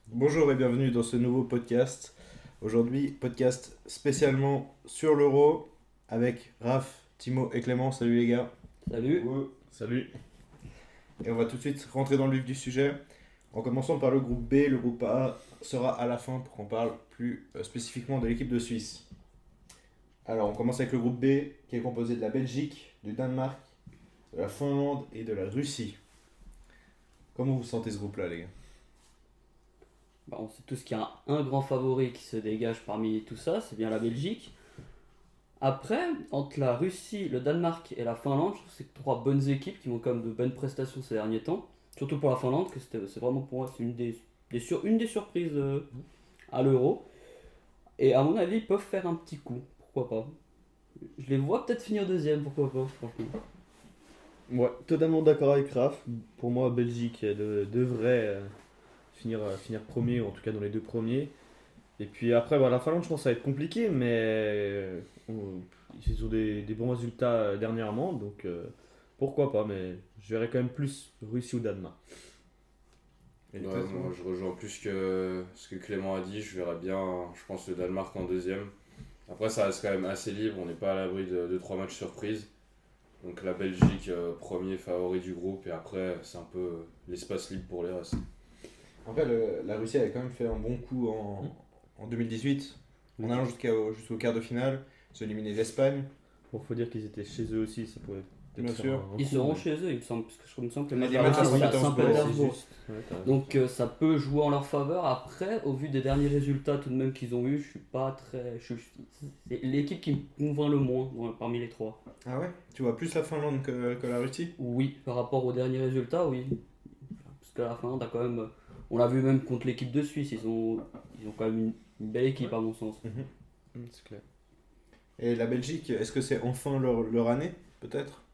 Bonjour et bienvenue dans ce nouveau podcast. Aujourd'hui, podcast spécialement sur l'Euro avec Raph, Timo et Clément. Salut les gars. Salut. Salut. Et on va tout de suite rentrer dans le vif du sujet en commençant par le groupe B. Le groupe A sera à la fin pour qu'on parle plus spécifiquement de l'équipe de Suisse. Alors, on commence avec le groupe B qui est composé de la Belgique, du Danemark, de la Finlande et de la Russie. Comment vous sentez ce groupe-là, les gars? On sait tous qu'il y a un grand favori qui se dégage parmi tout ça, c'est bien la Belgique. Après, entre la Russie, le Danemark et la Finlande, je trouve que c'est trois bonnes équipes qui ont quand même de bonnes prestations ces derniers temps. Surtout pour la Finlande, que c'est vraiment pour moi c'est une des surprises à l'Euro. Et à mon avis, ils peuvent faire un petit coup, pourquoi pas. Je les vois peut-être finir deuxième, pourquoi pas, franchement. Ouais, totalement d'accord avec Raph. Pour moi, Belgique devrait finir premier, ou en tout cas dans les deux premiers. Et puis après, la Finlande, je pense que ça va être compliqué, mais ils ont des bons résultats dernièrement, donc pourquoi pas, mais je verrais quand même plus Russie ou Danemark. Et Ouais, toi, Simon moi je rejoins plus que ce que Clément a dit. Je verrais bien, je pense, le Danemark en deuxième. Après, ça reste quand même assez libre. On n'est pas à l'abri de 3 matchs surprises. Donc la Belgique, premier favori du groupe. Et après, c'est un peu l'espace libre pour les restes. Après, la Russie avait quand même fait un bon coup en 2018, en allant jusqu'au quart de finale, se éliminer l'Espagne. Bon, faut dire qu'ils étaient chez eux aussi, ça pourrait peut-être Bien faire sûr. un Ils coup, seront mais- chez eux, il me semble, parce que il me semble que le Mais match les à matchs à Reims, c'est à Saint-Pétersbourg, Saint-Pétersbourg. c'est juste. Ouais, Donc ça peut jouer en leur faveur. Après, au vu des derniers résultats tout de même qu'ils ont eu, je suis pas très. C'est l'équipe qui me convainc le moins parmi les trois. Ah ouais? Tu vois plus la Finlande que la Russie? Oui, par rapport aux derniers résultats, oui. Parce que la Finlande a quand même. On l'a vu même contre l'équipe de Suisse, ils ont quand même une belle équipe à mon sens. C'est clair. Et la Belgique, est-ce que c'est enfin leur année, peut-être?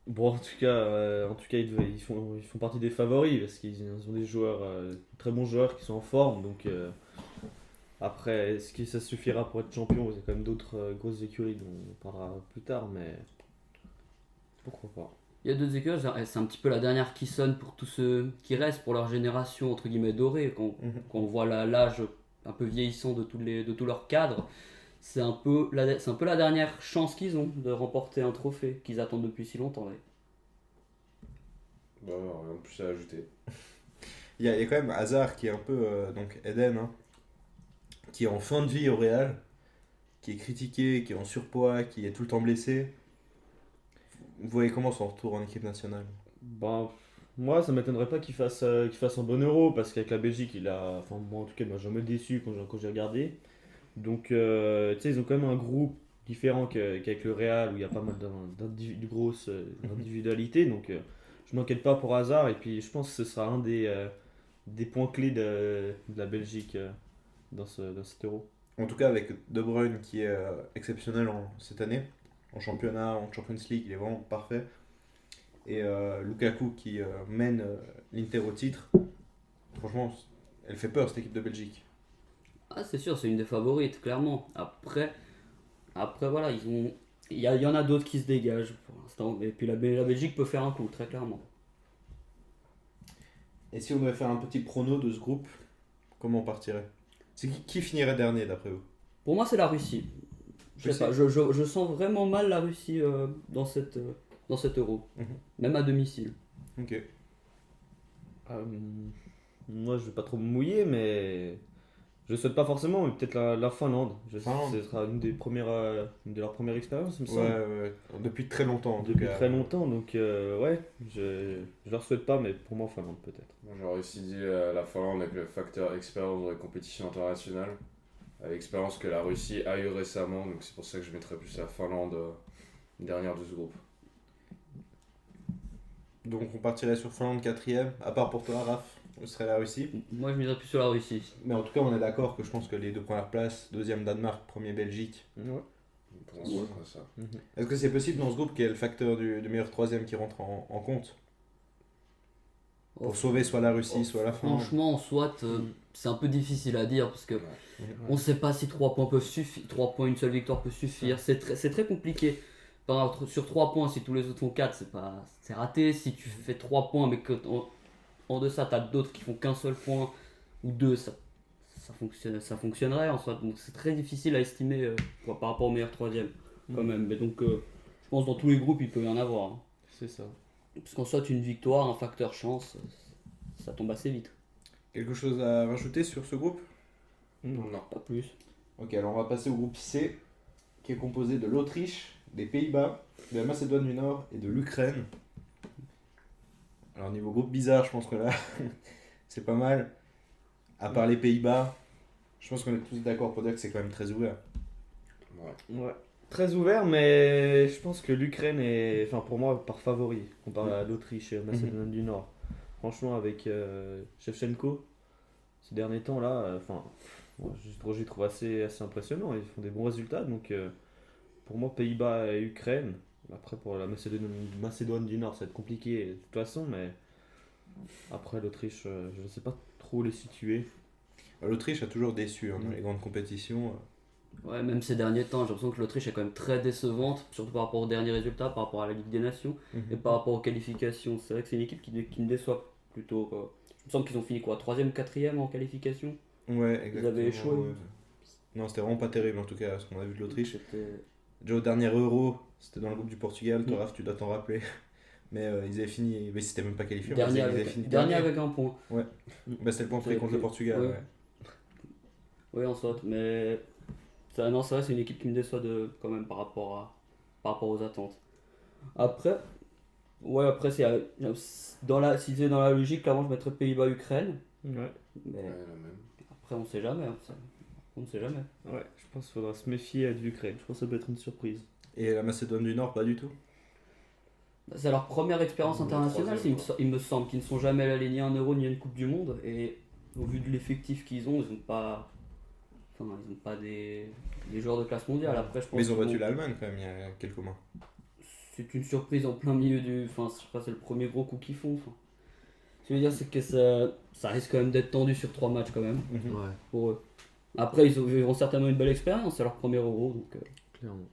Bon, en tout cas ils font partie des favoris parce qu'ils ont des joueurs, très bons joueurs qui sont en forme. Donc après, est-ce que ça suffira pour être champion? Il y a quand même d'autres grosses écuries dont on parlera plus tard, mais pourquoi pas. Il y a deux écuries, c'est un petit peu la dernière qui sonne pour tous ceux qui restent, pour leur génération entre guillemets dorée. Quand on voit l'âge un peu vieillissant de tous leurs cadres, c'est un peu la dernière chance qu'ils ont de remporter un trophée qu'ils attendent depuis si longtemps. Ouais. Bah, rien de plus à ajouter. Il y a quand même Hazard qui est un peu, donc Eden, hein, qui est en fin de vie au Real, qui est critiqué, qui est en surpoids, qui est tout le temps blessé. Vous voyez comment son retour en équipe nationale? Ben, moi, ça m'étonnerait pas qu'il fasse un bon euro parce qu'avec la Belgique, enfin, moi en tout cas, il m'a jamais déçu quand j'ai regardé. Donc, tu sais, ils ont quand même un groupe différent qu'avec le Real où il y a pas mal de grosses individualités. Donc, je m'inquiète pas pour Hazard. Et puis, je pense que ce sera un des points clés de la Belgique dans cet euro. En tout cas, avec De Bruyne qui est exceptionnel cette année, en championnat, en Champions League, il est vraiment parfait. Et Lukaku qui mène l'Inter au titre. Franchement, elle fait peur cette équipe de Belgique. Ah, c'est sûr, c'est une des favorites, clairement. Après voilà, il y en a d'autres qui se dégagent pour l'instant. Et puis la Belgique peut faire un coup, très clairement. Et si on devait faire un petit prono de ce groupe, comment on partirait? C'est qui finirait dernier d'après vous? Pour moi, c'est la Russie. Je sais pas, je sens vraiment mal la Russie dans cet euro, Mhm. même à domicile. Ok. Euh, Moi, je vais pas trop me mouiller, mais je souhaite pas forcément, mais peut-être la Finlande. Finlande. Ce sera une de leurs premières expériences, il me Ouais, semble. ouais. Depuis très longtemps en tout Depuis cas. très longtemps, donc ouais, je leur souhaite pas, mais pour moi, Finlande peut-être. Moi j'aurais aussi dit la Finlande avec le facteur expérience dans les compétitions internationales. Avec l'expérience que la Russie a eu récemment. Donc c'est pour ça que je mettrais plus la Finlande dernière de ce groupe. Donc on partirait sur Finlande quatrième, à part pour toi, Raph, ce serait la Russie. Moi, je miserais plus sur la Russie. Mais en tout cas, on est d'accord que je pense que les deux premières places, deuxième Danemark, premier Belgique. Ouais. Pour moi, c'est comme ça. Est-ce que c'est possible dans ce groupe qu'il y ait le facteur du meilleur troisième qui rentre en compte pour sauver soit la Russie, soit la Finlande? Franchement, en soit, c'est un peu difficile à dire parce que Ouais. on ne sait pas si 3 points peuvent suffire. 3 points, une seule victoire peut suffire. C'est très compliqué. Sur 3 points, si tous les autres font 4, c'est raté. Si tu fais 3 points mais que en deçà, t'as d'autres qui font qu'un seul point ou deux, ça fonctionnerait en soi. Donc c'est très difficile à estimer par rapport au meilleur troisième quand même. Mais donc je pense que dans tous les groupes il peut y en avoir. Hein. C'est ça. Parce qu'en soit une victoire, un facteur chance, ça tombe assez vite. Quelque chose à rajouter sur ce groupe? Non. Pas plus. Ok, alors on va passer au groupe C, qui est composé de l'Autriche, des Pays-Bas, de la Macédoine du Nord et de l'Ukraine. Alors niveau groupe bizarre, je pense que là, c'est pas mal. À part les Pays-Bas, je pense qu'on est tous d'accord pour dire que c'est quand même très ouvert. Ouais. Ouais. Très ouvert, mais je pense que l'Ukraine est, enfin pour moi, par favori, comparé à l'Autriche et à la Macédoine du Nord. Franchement, avec Shevchenko, ces derniers temps là, enfin, moi, j'ai trouvé assez impressionnant. Ils font des bons résultats, donc pour moi, Pays-Bas et Ukraine. Après, pour la Macédoine du Nord, ça va être compliqué de toute façon, mais après l'Autriche, je ne sais pas trop les situer. L'Autriche a toujours déçu dans les grandes compétitions. Ouais, même ces derniers temps, j'ai l'impression que l'Autriche est quand même très décevante, surtout par rapport aux derniers résultats, par rapport à la Ligue des Nations et par rapport aux qualifications. C'est vrai que c'est une équipe qui me déçoit plutôt. Quoi. Il me semble qu'ils ont fini quoi, 3ème, 4ème en qualification. Ouais, exactement. avaient échoué. Ouais. Non, c'était vraiment pas terrible en tout cas, ce qu'on a vu de l'Autriche. C'était- Déjà au dernier Euro, c'était dans le groupe du Portugal, Raph, tu dois t'en rappeler. Mais ils avaient fini, mais c'était même pas qualifié. Dernier, ils avaient avec, fini dernier avec un point. Bah, c'était le point pris contre le Portugal. Ouais. Ouais. Oui, en soit, mais non, c'est vrai, c'est une équipe qui me déçoit quand même par rapport aux attentes. Après, si c'est dans la logique, clairement, je mettrais Pays-Bas-Ukraine. Ouais. Mais Ouais, la même. après, on sait jamais. On ne sait jamais. Ouais, je pense qu'il faudra se méfier de l'Ukraine. Je pense que ça peut être une surprise. Et la Macédoine du Nord, pas du tout. C'est leur première expérience Le internationale, troisième, il me semble, qu'ils ne sont jamais allés ni à un Euro ni à une Coupe du Monde. Et au vu de l'effectif qu'ils ont, ils n'ont pas. Enfin, ils n'ont pas des joueurs de classe mondiale. Après, je pense Mais ils ont qu'ils battu vont- l'Allemagne quand même il y a quelques mois. C'est une surprise en plein milieu du. Enfin, je crois que c'est le premier gros coup qu'ils font. Enfin, ce que je veux dire, c'est que ça risque quand même d'être tendu sur 3 matchs quand même Ouais, pour eux. Après, ils auront certainement une belle expérience, c'est leur premier Euro. Donc, clairement.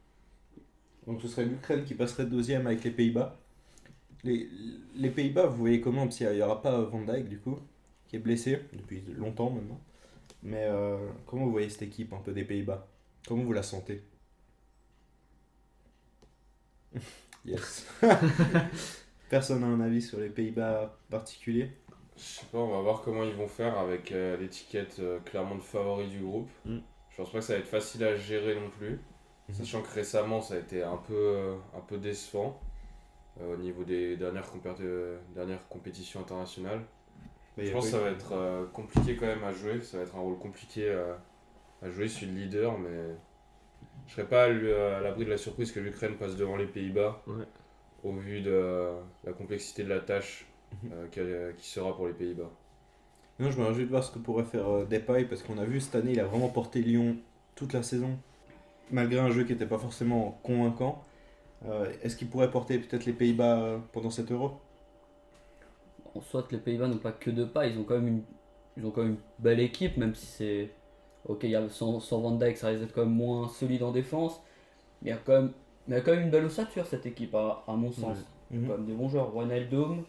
Donc ce serait l'Ukraine qui passerait deuxième avec les Pays-Bas. Les Pays-Bas, vous voyez comment, parce qu'il n'y aura pas Van Dijk du coup, qui est blessé depuis longtemps maintenant. Mais comment vous voyez cette équipe un peu des Pays-Bas? Comment vous la sentez? Yes. Personne n'a un avis sur les Pays-Bas particulier? Je sais pas, on va voir comment ils vont faire avec l'étiquette clairement de favori du groupe. Je pense pas que ça va être facile à gérer non plus. Sachant que récemment ça a été un peu décevant au niveau des dernières compétitions internationales. Mais Je pense que ça va être compliqué quand même à jouer. Ça va être un rôle compliqué à jouer. Je suis le leader, mais je serais pas à l'abri de la surprise que l'Ukraine passe devant les Pays-Bas. Ouais. Au vu de la complexité de la tâche qui sera pour les Pays-Bas. Non, je me réjouis de voir ce que pourrait faire Depay, parce qu'on a vu cette année, il a vraiment porté Lyon toute la saison, malgré un jeu qui n'était pas forcément convaincant. Est-ce qu'il pourrait porter peut-être les Pays-Bas pendant cet Euro? en soit, les Pays-Bas n'ont pas que deux pas, ils ont quand même une belle équipe, même si c'est. Ok, sans Van Dijk, ça risque d'être quand même moins solide en défense. Mais il y a quand même une belle ossature cette équipe, à mon sens. Il y a quand même des bons joueurs. Wijnaldum,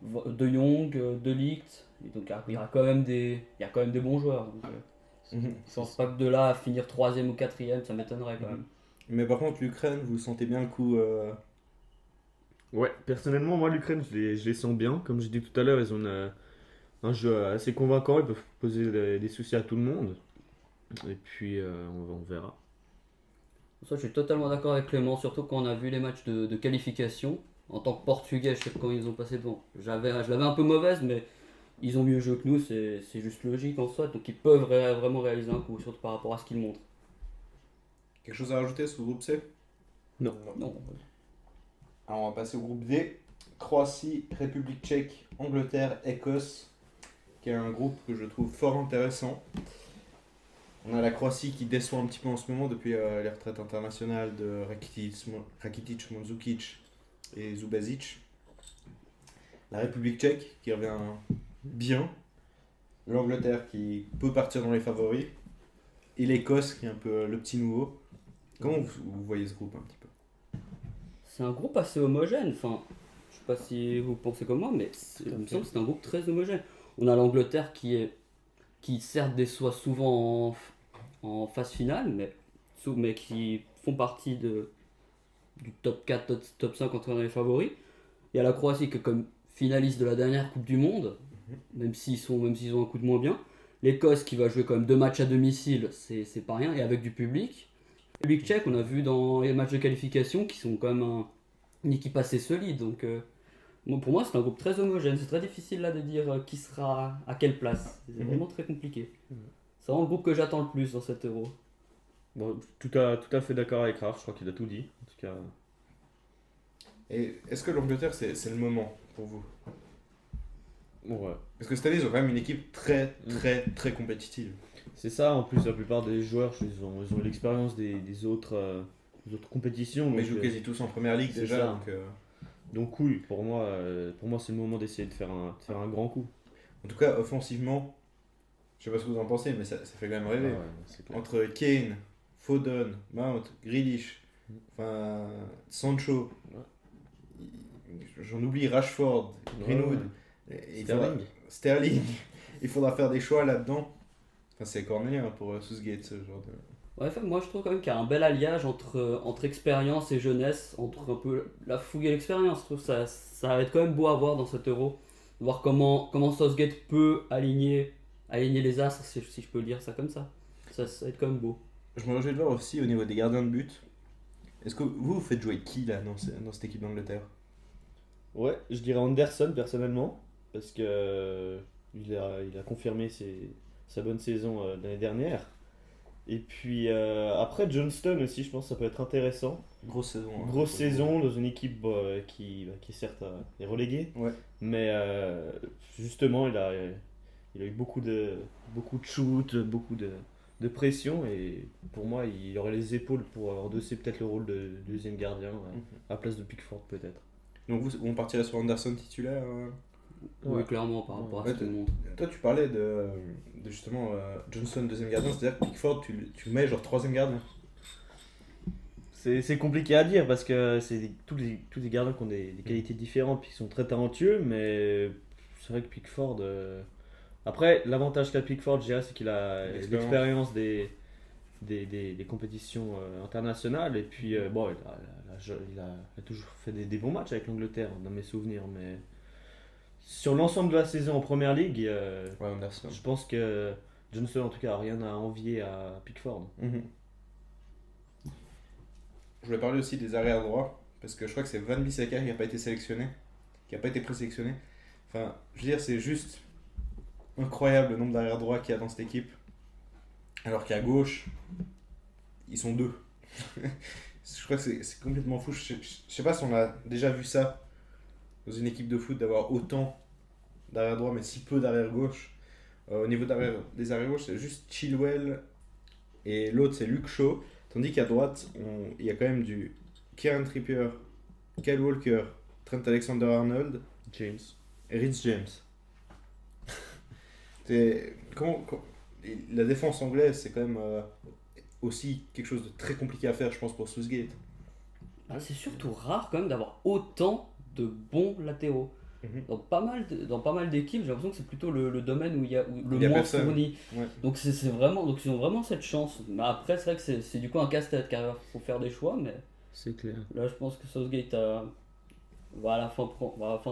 De Jong, De Ligt. Et donc il y a quand même des bons joueurs. Donc, je pense pas que de là à finir 3ème ou 4ème, ça m'étonnerait quand même. Mais par contre, l'Ukraine, vous sentez bien le coup Ouais, personnellement, moi, l'Ukraine, je les sens bien. Comme j'ai dit tout à l'heure, ils ont un jeu assez convaincant. Ils peuvent poser des soucis à tout le monde. Et puis, on verra. Ça, je suis totalement d'accord avec Clément, surtout quand on a vu les matchs de qualification. En tant que Portugais, je sais quand ils ont passé devant. Je l'avais un peu mauvaise, mais ils ont mieux joué que nous, c'est juste logique en soi. Donc ils peuvent vraiment réaliser un coup, surtout par rapport à ce qu'ils montrent. Quelque chose à rajouter sur le groupe C? Non. Non. Alors on va passer au groupe D. Croatie, République tchèque, Angleterre, Écosse, qui est un groupe que je trouve fort intéressant. On a la Croatie qui déçoit un petit peu en ce moment depuis les retraites internationales de Rakitic, Mandzukic et Zubazic. La République tchèque qui revient bien. L'Angleterre qui peut partir dans les favoris. Et l'Écosse qui est un peu le petit nouveau. Comment vous voyez ce groupe un petit peu? C'est un groupe assez homogène. Enfin, je sais pas si vous pensez comme moi, mais Tout à il me fait. semble que c'est un groupe très homogène. On a l'Angleterre qui certes déçoit souvent en phase finale, mais qui font partie du top 4, top 5 entre les favoris. Il y a la Croatie qui est comme finaliste de la dernière Coupe du Monde, même s'ils ont un coup de moins bien. L'Écosse qui va jouer quand même 2 matchs à domicile, c'est pas rien, et avec du public. Le République tchèque, on a vu dans les matchs de qualification qui sont quand même une équipe assez solide. Donc pour moi, c'est un groupe très homogène. C'est très difficile là de dire qui sera à quelle place. C'est vraiment très compliqué. C'est vraiment le groupe que j'attends le plus dans cet Euro. Bon, tout à fait d'accord avec Raph, je crois qu'il a tout dit. En tout cas, Et est-ce que l'Angleterre, c'est le moment pour vous? ouais. Parce que cette année, ils ont quand même une équipe très, très, très compétitive. C'est ça, en plus, la plupart des joueurs, ils ont l'expérience des autres compétitions. Mais ils donc, jouent quasi tous en première ligue c'est déjà. ça. Donc, oui, pour moi c'est le moment d'essayer de faire un grand coup. en tout cas, offensivement, je sais pas ce que vous en pensez, mais ça fait quand même rêver. Ah ouais, c'est clair. Entre Kane, Foden, Mount, Grealish, enfin Sancho, j'en oublie Rashford, Greenwood, et il faudra- Sterling. Il faudra faire des choix là-dedans. Enfin, c'est cornélien pour Southgate, ce genre de. Ouais, enfin, moi je trouve quand même qu'il y a un bel alliage entre expérience et jeunesse, entre un peu la fougue et l'expérience. Je trouve que ça va être quand même beau à voir dans cet Euro. Voir comment Southgate peut aligner les astres, si je peux le dire ça comme ça. Ça va être quand même beau. Je me réjouis de voir aussi au niveau des gardiens de but. Est-ce que vous faites jouer qui là dans cette équipe d'Angleterre? Ouais, je dirais Anderson personnellement, parce que il a confirmé sa bonne saison l'année dernière. Et puis après Johnston aussi, je pense que ça peut être intéressant. Grosse saison. hein. Grosse saison dans une équipe qui certes est reléguée, Ouais. mais justement il a eu beaucoup de shoots, beaucoup de pression, et pour moi il aurait les épaules pour endosser peut-être le rôle de deuxième gardien à la place de Pickford peut-être. Donc on partirait sur Anderson titulaire. Oui, Ouais. clairement par rapport à Ouais, ce que montre. Toi, tu parlais de justement Johnson deuxième gardien, c'est-à-dire que Pickford, tu mets genre troisième gardien. C'est compliqué à dire parce que c'est tous les gardiens qui ont des qualités différentes puis qui sont très talentueux, mais c'est vrai que Pickford. Après, l'avantage qu'a Pickford, je dirais, c'est qu'il a l'expérience des compétitions internationales, et puis bon, il a toujours fait des bons matchs avec l'Angleterre dans mes souvenirs, mais sur l'ensemble de la saison en première ligue, Ouais, Anderson. je pense que Johnson en tout cas a rien à envier à Pickford. Mhm. Je voulais parler aussi des arrières droits, parce que je crois que c'est Van Bissaka qui n'a pas été sélectionné, qui n'a pas été présélectionné. Enfin, je veux dire, c'est juste incroyable le nombre d'arrières droits qu'il y a dans cette équipe. Alors qu'à gauche, ils sont deux. Je crois que c'est complètement fou. Je sais pas si on a déjà vu ça dans une équipe de foot, d'avoir autant d'arrière droit, mais si peu d'arrière gauche. Au niveau des arrière gauche, c'est juste Chilwell et l'autre c'est Luke Shaw. Tandis qu'à droite, il y a quand même du Kieran Trippier, Kyle Walker, Trent Alexander-Arnold James. et Rhys James. La défense anglaise, c'est quand même aussi quelque chose de très compliqué à faire, je pense, pour Southgate. Ah, c'est surtout rare quand même d'avoir autant de bons latéraux. Mhm. Dans pas mal d'équipes, j'ai l'impression que c'est plutôt le domaine où il y a Il y a moins personne. fourni. Ouais. Donc ils ont vraiment cette chance. Mais après, c'est vrai que c'est du coup un casse-tête car il faut faire des choix. Mais C'est clair. là, je pense que Southgate va à la fin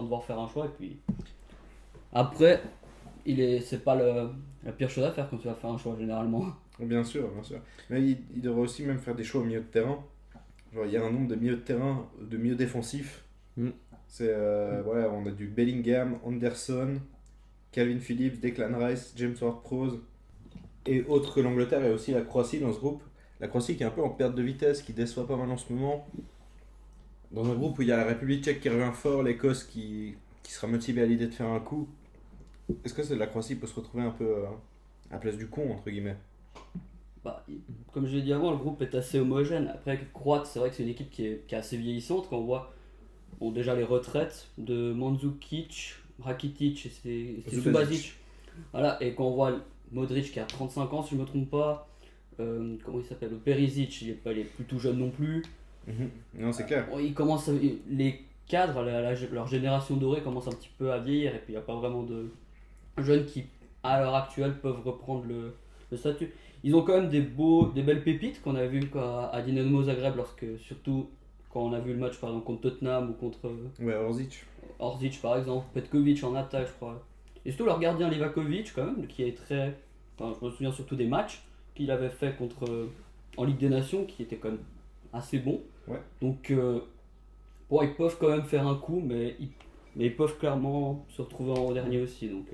devoir faire un choix. Et puis après, c'est pas la pire chose à faire quand tu vas faire un choix généralement. Bien sûr, bien sûr. Mais il devrait aussi même faire des choix au milieu de terrain. Genre, il y a un nombre de milieux de terrain, de milieux défensifs. Mm. C'est, voilà, on a du Bellingham, Anderson, Calvin Phillips, Declan Rice, James Ward-Prowse. Et autre que l'Angleterre, il y a aussi la Croatie dans ce groupe. La Croatie qui est un peu en perte de vitesse, qui déçoit pas mal en ce moment. Dans un groupe où il y a la République tchèque qui revient fort, l'Écosse qui sera motivée à l'idée de faire un coup. Est-ce que la Croatie peut se retrouver un peu à la place du con, entre guillemets? Comme je l'ai dit avant, le groupe est assez homogène. Après, Croate, c'est vrai que c'est une équipe qui est assez vieillissante. Quand on voit déjà les retraites de Mandzukic, Rakitic et Subasic. Voilà, et quand on voit Modric qui a 35 ans, si je ne me trompe pas, comment il s'appelle, Perisic, il est plus tout jeune non plus. Non, c'est clair. Les cadre, leur génération dorée commence un petit peu à vieillir et puis il n'y a pas vraiment de jeunes qui, à l'heure actuelle, peuvent reprendre le statut. Ils ont quand même des belles pépites qu'on a vu à Dinamo Zagreb, surtout quand on a vu le match par exemple, contre Tottenham ou contre Ouais, Orzic. Orzic par exemple, Petkovic en attaque, je crois. Et surtout leur gardien Livakovic, quand même, qui est très. Enfin, je me souviens surtout des matchs qu'il avait fait en Ligue des Nations, qui étaient quand même assez bons. Ouais. Donc, bon, ils peuvent quand même faire un coup, mais ils peuvent clairement se retrouver en dernier aussi. Donc,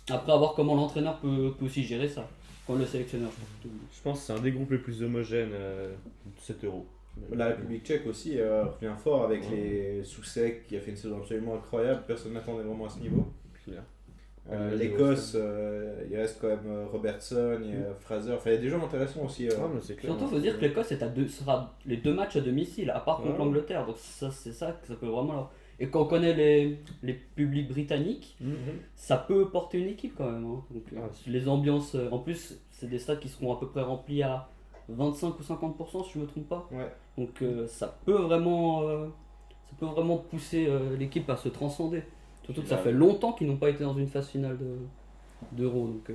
après, à voir comment l'entraîneur peut aussi gérer ça. Quand le sélectionneur, surtout. Je pense que c'est un des groupes les plus homogènes de cet euro. La République tchèque aussi revient fort avec les Soucek qui a fait une saison absolument incroyable. Personne n'attendait vraiment à ce niveau. Clair. L'Écosse, il reste quand même Robertson, il y a Fraser. Enfin, il y a des gens intéressants aussi. Ah, mais c'est clair. Surtout, il faut dire que l'Écosse sera les 2 matchs à domicile, à part contre Ouais. l'Angleterre. Donc, c'est ça que ça peut vraiment. Et quand on connaît les publics britanniques, ça peut porter une équipe quand même. Hein. Donc, Ah, les ambiances. En plus, c'est des stades qui seront à peu près remplis à 25 ou 50%, si je ne me trompe pas. Ouais. Donc, ça peut vraiment pousser l'équipe à se transcender. Surtout que ça fait longtemps qu'ils n'ont pas été dans une phase finale d'Euro. Donc,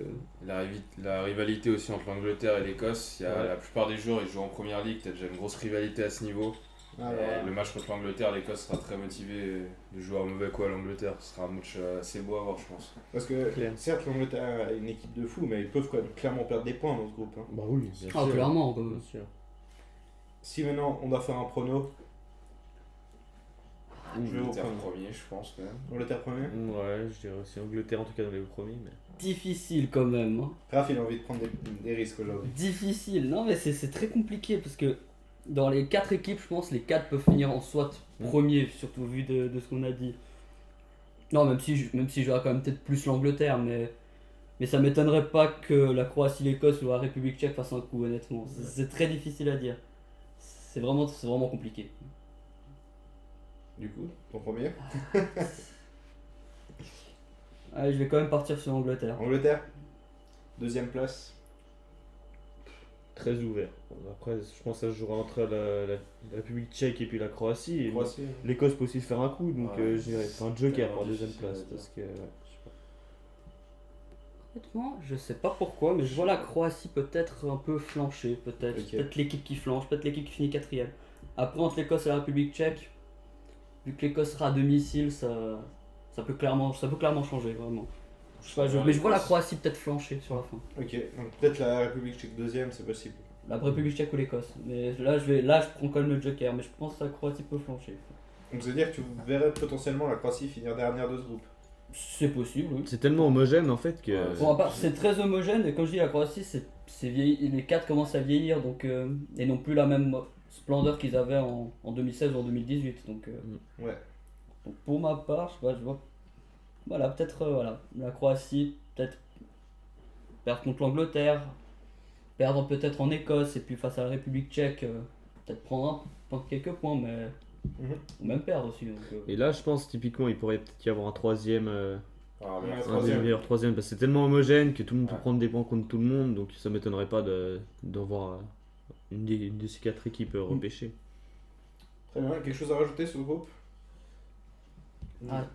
La rivalité aussi entre l'Angleterre et l'Écosse, Ouais. la plupart des joueurs ils jouent en première ligue, t'as déjà une grosse rivalité à ce niveau. Alors, Et le match contre l'Angleterre, l'Écosse sera très motivée de jouer un mauvais coup à l'Angleterre. Ce sera un match assez beau à voir, je pense. parce que Clair. certes, l'Angleterre a une équipe de fous, mais ils peuvent quand même clairement perdre des points dans ce groupe. Hein. Bah oui, bien ah, sûr. clairement. Bien sûr. Si maintenant on doit faire un prono, je vais au L'Angleterre premier. premier, je pense quand même. Angleterre premier. Ouais, je dirais aussi Angleterre en tout cas dans les premiers. Mais... Difficile quand même. Hein. Raph, il a envie de prendre des risques aujourd'hui. Difficile, non mais c'est très compliqué parce que dans les 4 équipes, je pense les 4 peuvent finir en soit premier, surtout vu de ce qu'on a dit. Non, même si j'aurais quand même peut-être plus l'Angleterre, mais ça m'étonnerait pas que la Croatie, l'Écosse ou la République tchèque fassent un coup, honnêtement. C'est très difficile à dire. C'est vraiment compliqué. Du coup, ton premier. Allez, je vais quand même partir sur l'Angleterre. Angleterre. Deuxième place. Très ouvert. Bon, après, je pense que ça se jouera entre la République tchèque et puis la Croatie. Et Croatie. l'Écosse peut aussi se faire un coup, donc Ouais, je dirais un joker pour la deuxième difficile à place. dire. Parce que, ouais, je sais pas. Honnêtement, je sais pas pourquoi, mais je vois la Croatie peut-être un peu flancher, peut-être. Ok. Peut-être l'équipe qui flanche, peut-être l'équipe qui finit 4ème. Après, entre l'Écosse et la République tchèque, vu que l'Écosse sera à domicile, ça peut clairement changer, vraiment. Je sais pas, mais je vois la Croatie peut-être flancher sur la fin. Ok, donc peut-être la République tchèque deuxième, c'est possible. La République tchèque ou l'Écosse. Mais là, je prends quand même le joker, mais je pense que la Croatie peut flancher. Donc ça veut dire que tu verrais potentiellement la Croatie finir dernière de ce groupe. C'est possible, oui. C'est tellement homogène en fait que. Ouais, Bon, à part, c'est très homogène, et comme je dis, la Croatie, c'est vieilli, les 4 commencent à vieillir, donc, et n'ont plus la même splendeur qu'ils avaient en 2016 ou en 2018. Donc, Ouais. donc pour ma part, je vois. Voilà, peut-être la Croatie, peut-être perdre contre l'Angleterre, perdre peut-être en Écosse, et puis face à la République tchèque, peut-être prendre quelques points, mais. Ou même perdre aussi. Donc, Et là, je pense typiquement, il pourrait peut-être y avoir un troisième. Ah, Ouais, merde. Un des troisième. meilleurs troisième, parce que c'est tellement homogène que tout le monde peut Ouais. prendre des points contre tout le monde, donc ça m'étonnerait pas d'en voir une de ces 4 équipes repêchées. Très bien, quelque chose à rajouter sur le groupe?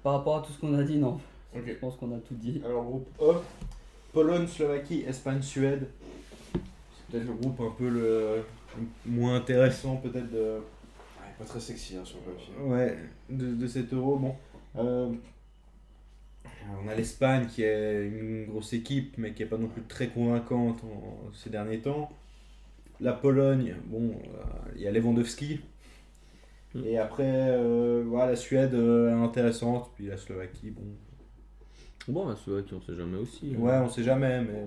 par rapport à tout ce qu'on a dit, non. Ok. Je pense qu'on a tout dit. Alors groupe E, Pologne, Slovaquie, Espagne, Suède. C'est peut-être le groupe un peu le moins intéressant peut-être de, Ouais, pas très sexy hein, sur le papier. ouais, de cet euro. Bon, on a l'Espagne qui est une grosse équipe mais qui est pas non plus très convaincante ces derniers temps. La Pologne, bon, il y a Lewandowski. Et après, voilà, la Suède intéressante, puis la Slovaquie, bon. Bon, la Slovaquie, on sait jamais aussi. Ouais, on sait jamais, mais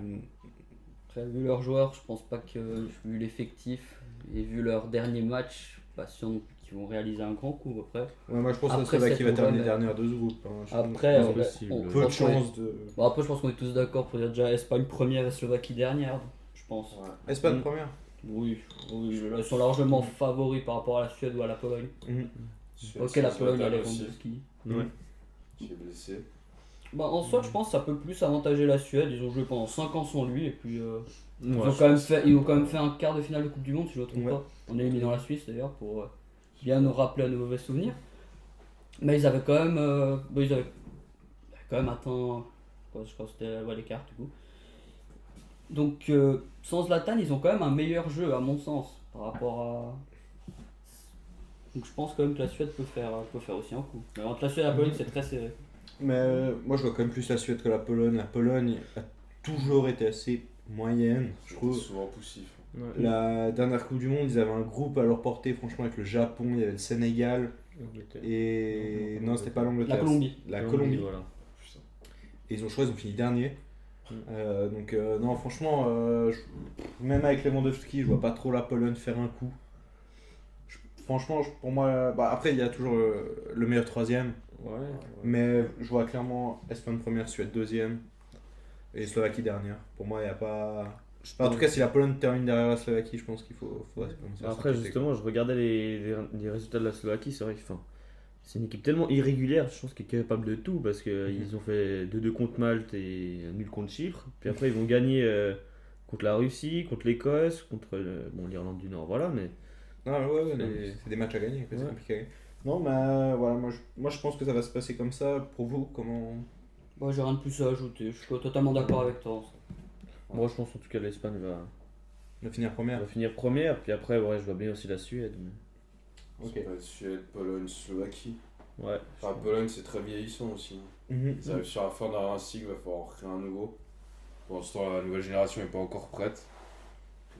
Après, vu leurs joueurs, je pense pas que, vu l'effectif et vu leur dernier match, pas sûr qu'ils vont réaliser un grand coup après. ouais, moi je pense que la Après, Slovaquie cette va terminer Pologne, dernière de ce groupe. Hein. Je Après, pense c'est que possible. peu de franchement, chance de. Bon, après, je pense qu'on est tous d'accord pour dire déjà Espagne première et Slovaquie dernière, je pense. Ouais. Espagne Mm. première. Oui, ils sont largement favoris par rapport à la Suède ou à la Pologne. Ok, la Pologne, elle est aussi, Lewandowski. Ouais. qui est blessé. Bah, en soi, je pense que ça peut plus avantager la Suède. Ils ont joué pendant 5 ans sans lui et puis Ouais, ils ont quand même fait un quart de finale de Coupe du Monde, si je ne me trompe Ouais. pas, en éliminant la Suisse d'ailleurs pour bien nous rappeler à nos mauvais souvenirs. Mais ils avaient quand même, ils avaient quand même atteint, je crois que c'était l'écart du coup. Donc sans Zlatan, ils ont quand même un meilleur jeu à mon sens par rapport à. Donc je pense quand même que la Suède peut faire aussi un coup. Mais entre la Suède et la Pologne, c'est très serré. Mais moi, je vois quand même plus la Suède que la Pologne. La Pologne a toujours été assez moyenne, je C'était trouve. souvent poussif. Ouais. La dernière Coupe du Monde, ils avaient un groupe à leur portée, franchement, avec le Japon, il y avait le Sénégal, L'Angleterre. et. Non, Non, c'était pas l'Angleterre. La Colombie. La Colombie. Voilà. Putain. Et ils ont choisi, ils ont fini dernier. Mm. Donc, non, franchement, même avec Lewandowski, je vois pas trop la Pologne faire un coup. Franchement, pour moi, bah, après, il y a toujours le meilleur troisième. Ouais. Mais je vois clairement Espagne première, Suède deuxième et Slovaquie dernière. Pour moi, il n'y a pas. Enfin, en tout cas, si la Pologne termine derrière la Slovaquie, je pense qu'il faudrait commencer à Après, s'inquiéter, justement, je regardais les résultats de la Slovaquie, c'est vrai que c'est une équipe tellement irrégulière, je pense qu'elle est capable de tout, parce qu'ils ont fait 2-2 contre Malte et nul contre Chypre. Puis après, ils vont gagner contre la Russie, contre l'Écosse, contre l'Irlande du Nord, voilà, mais quoi. Non, ouais, non, C'est- c'est des matchs à gagner, quoi, c'est Ouais. compliqué à gagner. Non, mais voilà, moi je pense que ça va se passer comme ça. Pour vous, comment. Moi, j'ai rien de plus à ajouter. Je suis totalement d'accord avec toi. moi je pense en tout cas l'Espagne Va finir première. va finir première, puis après, ouais, je vois bien aussi la Suède. Mais... Ok. Ça va être Suède, Pologne, Slovaquie. Ouais. Enfin, Pologne, c'est très vieillissant aussi. Mhm. Ils arrivent sur la fin d'un cycle, il va falloir créer un nouveau. Pour l'instant, la nouvelle génération n'est pas encore prête.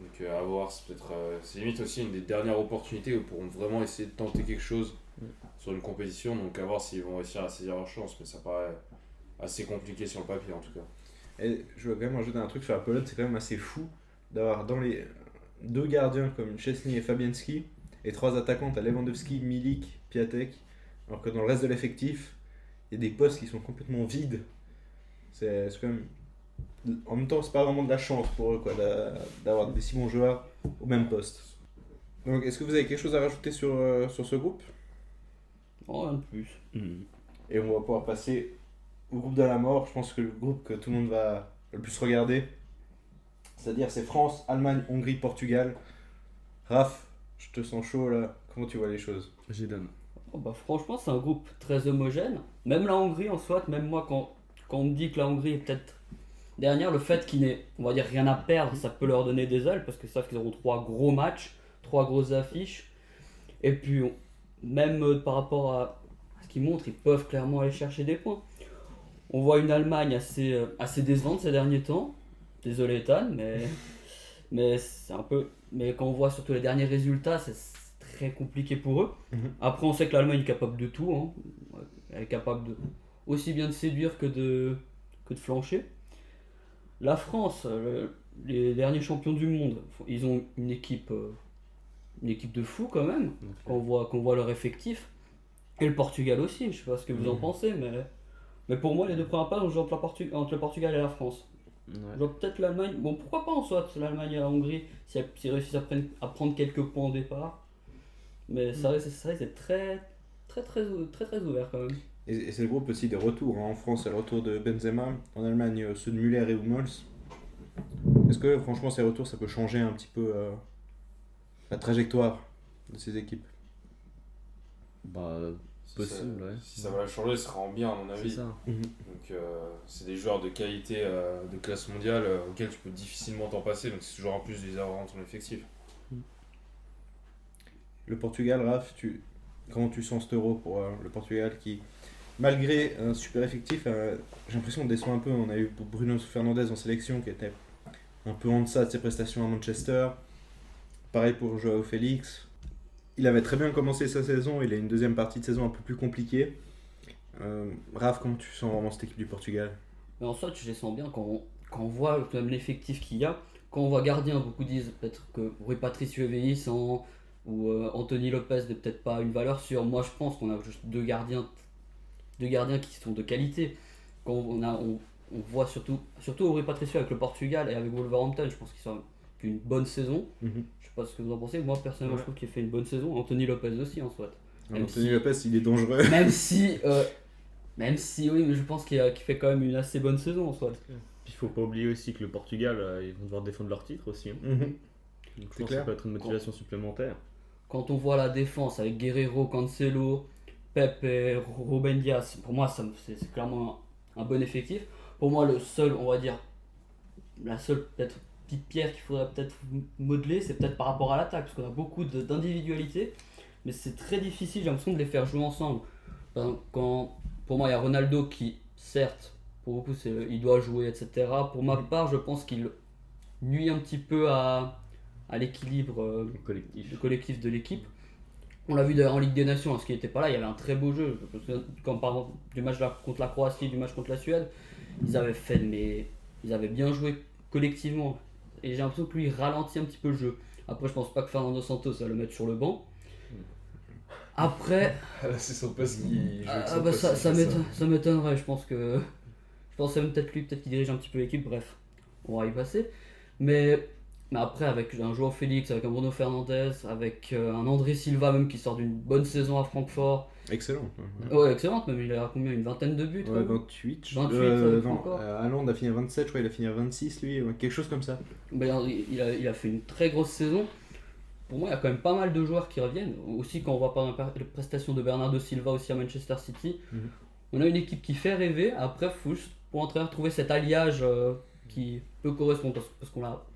Donc, à voir, c'est peut-être. C'est limite aussi une des dernières opportunités où ils pourront vraiment essayer de tenter quelque chose sur une compétition. Donc, à voir s'ils vont réussir à saisir leur chance. Mais ça paraît assez compliqué sur le papier en tout cas. Et je veux quand même rajouter un truc sur la Pologne, c'est quand même assez fou d'avoir dans les deux gardiens comme Szczesny et Fabianski et trois attaquants, t'as Lewandowski, Milik, Piatek, alors que dans le reste de l'effectif, il y a des postes qui sont complètement vides. C'est quand même. En même temps, c'est pas vraiment de la chance pour eux quoi, d'avoir des si bons joueurs au même poste. Donc, est-ce que vous avez quelque chose à rajouter sur ce groupe? Oh, rien de plus. Et on va pouvoir passer au groupe de la mort. Je pense que le groupe que tout le monde va le plus regarder, c'est-à-dire c'est France, Allemagne, Hongrie, Portugal. Raph, je te sens chaud là. Comment tu vois les choses? J'ai donné. Oh, bah, franchement, c'est un groupe très homogène. Même la Hongrie en soi, même moi, quand on me dit que la Hongrie est peut-être dernière, le fait qu'ils n'aient, on va dire, rien à perdre, ça peut leur donner des ailes parce qu'ils savent qu'ils auront 3 gros matchs, 3 grosses affiches. Et puis, même par rapport à ce qu'ils montrent, ils peuvent clairement aller chercher des points. On voit une Allemagne assez décevante ces derniers temps. Désolé, Ethan, mais c'est un peu. Mais quand on voit surtout les derniers résultats, c'est très compliqué pour eux. Après, on sait que l'Allemagne est capable de tout. Hein. Elle est capable aussi bien de séduire que de flancher. La France, les derniers champions du monde, ils ont une équipe de fous quand même, quand on voit leur effectif. Et le Portugal aussi, je sais pas ce que vous en pensez, mais pour moi, les deux premières places, on joue entre le Portugal et la France. Ouais. Je vois peut-être l'Allemagne, bon pourquoi pas en soit l'Allemagne et la Hongrie, s'ils réussissent à prendre quelques points au départ. Mais ça reste c'est très ouvert quand même. Et c'est le groupe aussi des retours. Hein. En France, c'est le retour de Benzema. En Allemagne, ceux de Müller et Hummels. Est-ce que franchement, ces retours, ça peut changer un petit peu la trajectoire de ces équipes? Bah, Si possible, ça, ouais. Si ça va la changer, ce sera en bien, à mon c'est avis. ça. Donc, c'est des joueurs de qualité de classe mondiale auxquels tu peux difficilement t'en passer. Donc, c'est toujours en plus de les avoir dans ton effectif. Le Portugal, Raph, comment tu sens cet euro pour le Portugal qui, malgré un super effectif, j'ai l'impression qu'on déçoit un peu. On a eu Bruno Fernandes en sélection qui était un peu en deçà de ses prestations à Manchester. Pareil pour Joao Félix. Il avait très bien commencé sa saison, il a une deuxième partie de saison un peu plus compliquée. Raph, comment tu sens vraiment cette équipe du Portugal? Mais en soit, je les sens bien quand on voit même l'effectif qu'il y a. Quand on voit gardien, beaucoup disent peut-être que Rui Patricio est vieillissant ou Anthony Lopez n'est peut-être pas une valeur sûre. Moi, je pense qu'on a juste deux gardiens qui sont de qualité. Quand on voit surtout Rui Patricio avec le Portugal et avec Wolverhampton, je pense qu'ils sont une bonne saison. Je sais pas ce que vous en pensez. Moi, personnellement, je trouve qu'il fait une bonne saison. Anthony Lopez aussi, en soit. Anthony Lopez, il est dangereux. Même si, oui, mais je pense qu'il fait quand même une assez bonne saison, en soit. Puis il faut pas oublier aussi que le Portugal, ils vont devoir défendre leur titre aussi. Hein. Donc je pense que clair. ça peut être une motivation supplémentaire. Quand on voit la défense avec Guerreiro, Cancelo, Pep et Ruben Dias, pour moi, c'est clairement un bon effectif. Pour moi, le seul, on va dire, la seule peut-être petite pierre qu'il faudrait peut-être modeler, c'est peut-être par rapport à l'attaque, parce qu'on a beaucoup d'individualité, mais c'est très difficile, j'ai l'impression de les faire jouer ensemble. Pour moi, il y a Ronaldo qui, certes, pour beaucoup, il doit jouer, etc. Pour ma part, je pense qu'il nuit un petit peu à l'équilibre du collectif de l'équipe. On l'a vu d'ailleurs en Ligue des Nations, parce qu'il n'était pas là, il y avait un très beau jeu. Quand par exemple du match contre la Croatie, du match contre la Suède, ils avaient bien joué collectivement. Et j'ai l'impression que lui il ralentit un petit peu le jeu. Après, je pense pas que Fernando Santos va le mettre sur le banc. Après, Là, c'est son poste qui joue. ça m'étonnerait. Je pense que c'est peut-être lui, peut-être qu'il dirige un petit peu l'équipe. Bref, on va y passer. Mais après, avec un Joao Félix, avec un Bruno Fernandes, avec un André Silva même qui sort d'une bonne saison à Francfort. Excellent. Ouais, excellente, même il a combien, une vingtaine de buts Ouais, quoi. 28. 28 non, encore. Haaland a fini à 27, je crois, il a fini à 26 lui, quelque chose comme ça. Il a fait une très grosse saison. Pour moi, il y a quand même pas mal de joueurs qui reviennent. Aussi, quand on voit par exemple les prestations de Bernardo Silva aussi à Manchester City, on a une équipe qui fait rêver. Après, il faut juste pour l'entraîneur trouver cet alliage qui peut correspondre parce qu'on a.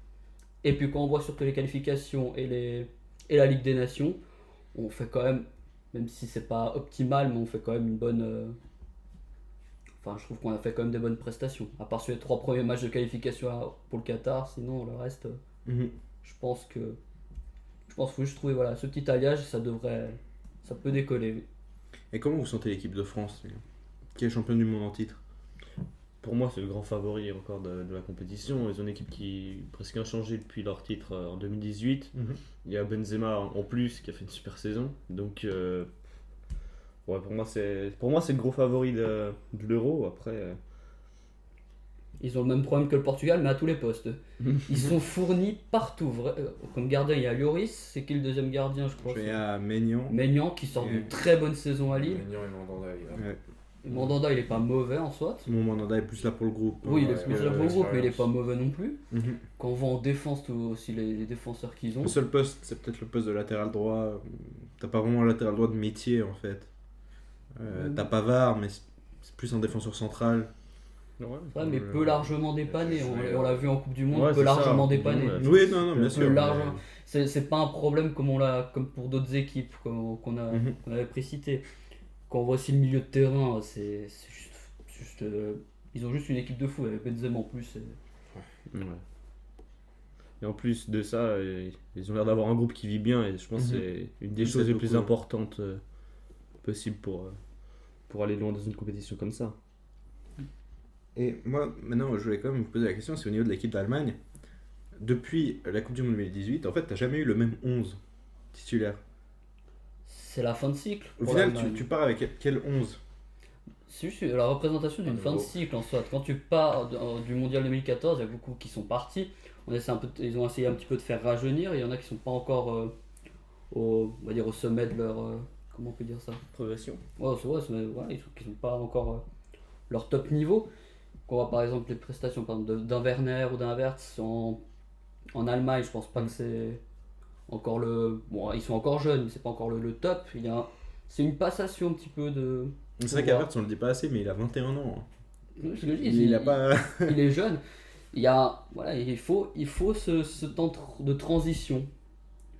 Et puis quand on voit surtout les qualifications et la Ligue des Nations, on fait quand même si c'est pas optimal, mais on fait quand même une bonne. Enfin, je trouve qu'on a fait quand même des bonnes prestations. À part sur les 3 premiers matchs de qualification pour le Qatar, sinon le reste, je pense qu'il faut juste trouver ce petit alliage, ça peut décoller. Oui. Et comment vous sentez l'équipe de France, qui est championne du monde en titre? Pour moi, c'est le grand favori encore de la compétition. Ils ont une équipe qui presque inchangée depuis leur titre en 2018. Il y a Benzema en plus qui a fait une super saison. Donc, ouais, pour moi, c'est le gros favori de l'Euro. Après, Ils ont le même problème que le Portugal, mais à tous les postes. Ils sont fournis partout. Comme gardien, il y a Lloris. C'est qui le deuxième gardien, je crois? Il y a Maignan. Maignan qui sort d'une très bonne saison à Lille. Maignan et Mandanda, Ouais. Mandanda, il est pas mauvais en soi. Mon Mandanda est plus là pour le groupe. Oui, il est plus là pour le groupe, mais il est l'expérience. pas mauvais non plus. Quand on voit en défense, aussi les défenseurs qu'ils ont. Le seul poste, c'est peut-être le poste de latéral droit. T'as pas vraiment un latéral droit de métier en fait. T'as Pavard, mais c'est plus un défenseur central. Ouais, mais peut largement dépanner. On l'a vu en Coupe du Monde, Ouais, peut c'est largement ça. dépanner. Ouais. Oui, non, bien sûr. Largement. C'est pas un problème comme pour d'autres équipes qu'on avait précité. Quand on voit aussi le milieu de terrain, c'est juste ils ont juste une équipe de fou avec Benzema en plus. ouais. Et en plus de ça, ils ont l'air d'avoir un groupe qui vit bien. Et je pense que c'est une des Ça choses aide les plus beaucoup. importantes possibles pour aller loin dans une compétition comme ça. Et moi, maintenant, je voulais quand même vous poser la question, c'est au niveau de l'équipe d'Allemagne. Depuis la Coupe du Monde 2018, en fait, t'as jamais eu le même 11 titulaire. C'est la fin de cycle. Au pour final, l'Allemagne. tu pars avec quel 11? C'est juste la représentation d'une fin de cycle en soi. Quand tu pars du mondial 2014, il y a beaucoup qui sont partis. Ils ont essayé un petit peu de faire rajeunir. Il y en a qui sont pas encore on va dire au sommet de leur. Comment on peut dire ça? Progression. Ouais, c'est vrai, qui sont pas encore leur top niveau. Quand on voit par exemple les prestations par exemple, d'un Werner ou d'un Havertz en Allemagne, je pense pas que c'est encore le. Bon, ils sont encore jeunes, mais c'est pas encore le top. C'est une passation un petit peu de. C'est vrai qu'Havertz, on le dit pas assez, mais il a 21 ans. Je le dis, Il a pas. il est jeune. Il faut ce temps de transition.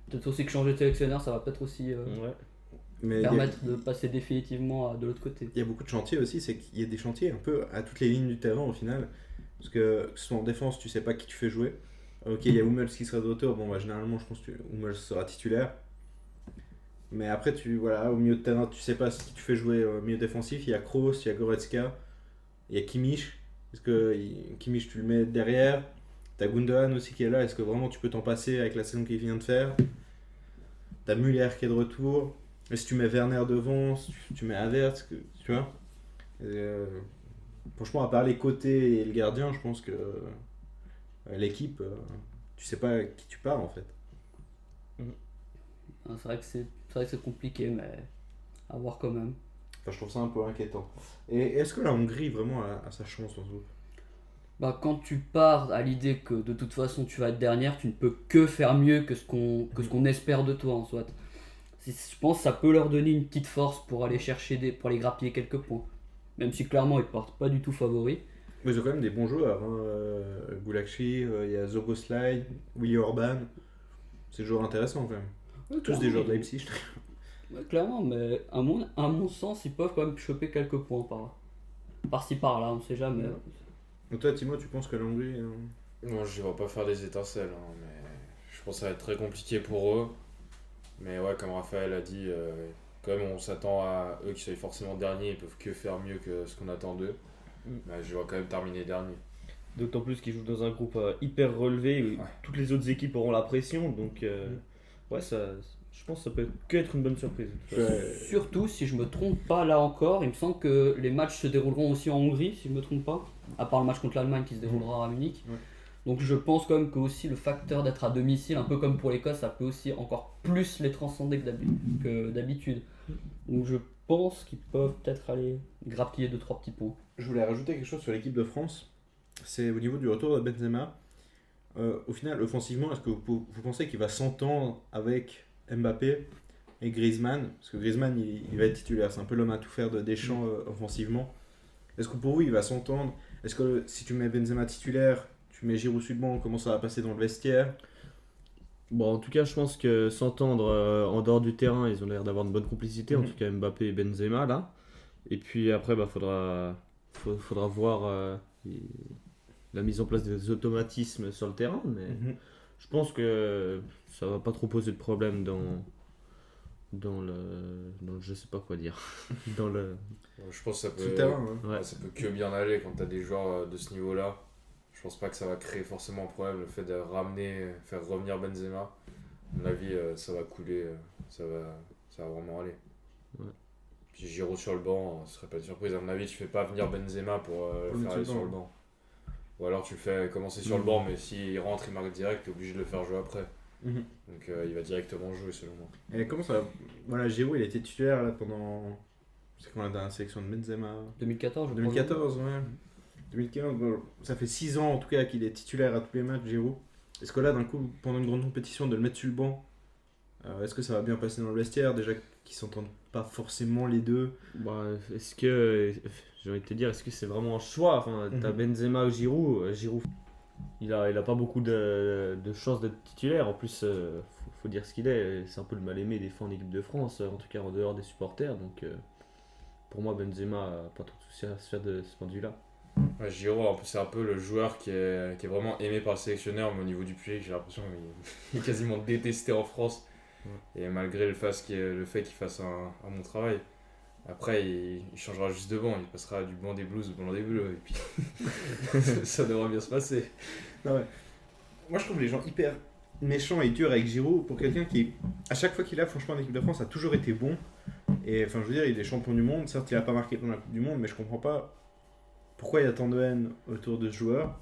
Peut-être aussi que changer de sélectionneur, ça va peut-être aussi Ouais. Mais permettre de passer définitivement de l'autre côté. il y a beaucoup de chantiers aussi, c'est qu'il y a des chantiers un peu à toutes les lignes du terrain au final. Parce que ce soit en défense, tu sais pas qui tu fais jouer. Ok, il y a Hummels qui sera de retour, bon, bah, généralement, je pense que Hummels sera titulaire. Mais après, au milieu de terrain, tu sais pas qui tu fais jouer au milieu défensif. Il y a Kroos, il y a Goretzka, il y a Kimmich. Est-ce que Kimmich, tu le mets derrière? T'as Gundogan aussi qui est là, est-ce que vraiment tu peux t'en passer avec la saison qu'il vient de faire? T'as Müller qui est de retour. Et si tu mets Werner devant, si tu mets Havertz, tu vois. Franchement, à part les côtés et le gardien, je pense que l'équipe, tu sais pas qui tu pars en fait. C'est vrai que c'est compliqué, mais à voir quand même. Enfin, je trouve ça un peu inquiétant. Et est-ce que la Hongrie vraiment a sa chance dans ce groupe? Quand tu pars à l'idée que de toute façon tu vas être dernière, tu ne peux que faire mieux que ce qu'on espère de toi en soit. Je pense que ça peut leur donner une petite force pour aller pour aller grappiller quelques points. Même si clairement ils partent pas du tout favoris. Mais ils ont quand même des bons joueurs. Hein. Gulakshi, il y a Zoboslai, Willy Orban. C'est des joueurs intéressants quand même. Tous des joueurs de Leipzig. Ouais, clairement, mais à mon sens, ils peuvent quand même choper quelques points par-ci par-là, on sait jamais. Donc toi, Timo, tu penses que l'Hongrie. Moi, je ne vais pas faire des étincelles, hein, mais je pense que ça va être très compliqué pour eux. Mais ouais, comme Raphaël a dit, quand même, on s'attend à eux qui soient forcément derniers, ils peuvent que faire mieux que ce qu'on attend d'eux. Mais je vais quand même terminer dernier. D'autant plus qu'ils jouent dans un groupe hyper relevé, où toutes les autres équipes auront la pression, donc ouais, je pense que ça peut que être une bonne surprise. Surtout, si je me trompe pas là encore, il me semble que les matchs se dérouleront aussi en Hongrie, si je me trompe pas, à part le match contre l'Allemagne qui se déroulera à Munich. Ouais. Donc je pense quand même que aussi le facteur d'être à domicile, un peu comme pour l'Écosse, ça peut aussi encore plus les transcender que d'habitude. Donc je pense qu'ils peuvent peut-être aller grappiller 2-3 petits points. Je voulais rajouter quelque chose sur l'équipe de France. C'est au niveau du retour de Benzema. Au final, offensivement, est-ce que vous pensez qu'il va s'entendre avec Mbappé et Griezmann? Parce que Griezmann, il va être titulaire. C'est un peu l'homme à tout faire de Deschamps offensivement. Est-ce que pour vous, il va s'entendre? Est-ce que si tu mets Benzema titulaire, tu mets Giroud sur le banc, comment ça va passer dans le vestiaire? Bon, en tout cas, je pense que s'entendre en dehors du terrain, ils ont l'air d'avoir une bonne complicité, en tout cas Mbappé et Benzema là. Et puis après, faudra voir la mise en place des automatismes sur le terrain, mais je pense que ça va pas trop poser de problème dans le je sais pas quoi dire. dans le Je pense que ça peut, Sur le terrain, hein. ouais. ça peut que bien aller quand tu as des joueurs de ce niveau-là. Je pense pas que ça va créer forcément un problème, le fait de faire revenir Benzema. À mon avis, ça va couler, ça va vraiment aller. Ouais. Puis Giroud sur le banc, ce serait pas une surprise. À mon avis, tu fais pas venir Benzema pour le faire aller sur le banc. Ou alors tu le fais commencer sur le banc, mais s'il rentre, il marque direct, tu es obligé de le faire jouer après. Donc il va directement jouer selon moi. Et comment ça va? Voilà, Giroud, il a été titulaire là pendant. C'est quand la dernière sélection de Benzema? 2014, je crois. 2014, ouais. 2015, bon, ça fait 6 ans en tout cas qu'il est titulaire à tous les matchs, Giroud. Est-ce que là, d'un coup, pendant une grande compétition, de le mettre sur le banc, est-ce que ça va bien passer dans le vestiaire? Déjà qu'ils s'entendent pas forcément les deux. Bah, est-ce que j'ai envie de te dire, est-ce que c'est vraiment un choix? Enfin, t'as Benzema ou Giroud. Giroud, il a pas beaucoup de chances d'être titulaire. En plus, faut dire ce qu'il est. C'est un peu le mal-aimé des fans en équipe de France, en tout cas en dehors des supporters. Donc, pour moi, Benzema a pas trop de soucis à se faire de ce point de vue-là. Ouais, Giroud, en plus, c'est un peu le joueur qui est vraiment aimé par le sélectionneur, mais au niveau du public, j'ai l'impression qu'il est quasiment détesté en France. Ouais. Et malgré le fait qu'il fasse un bon travail, après il changera juste de banc, il passera du banc des Blues au banc des Bleus, et puis ça devrait bien se passer. Non, ouais. Moi je trouve les gens hyper méchants et durs avec Giroud pour quelqu'un qui, à chaque fois qu'il a, franchement, en équipe de France, a toujours été bon. Et enfin, je veux dire, il est champion du monde, certes il a pas marqué pendant la Coupe du Monde, mais je comprends pas pourquoi il y a tant de haine autour de ce joueur.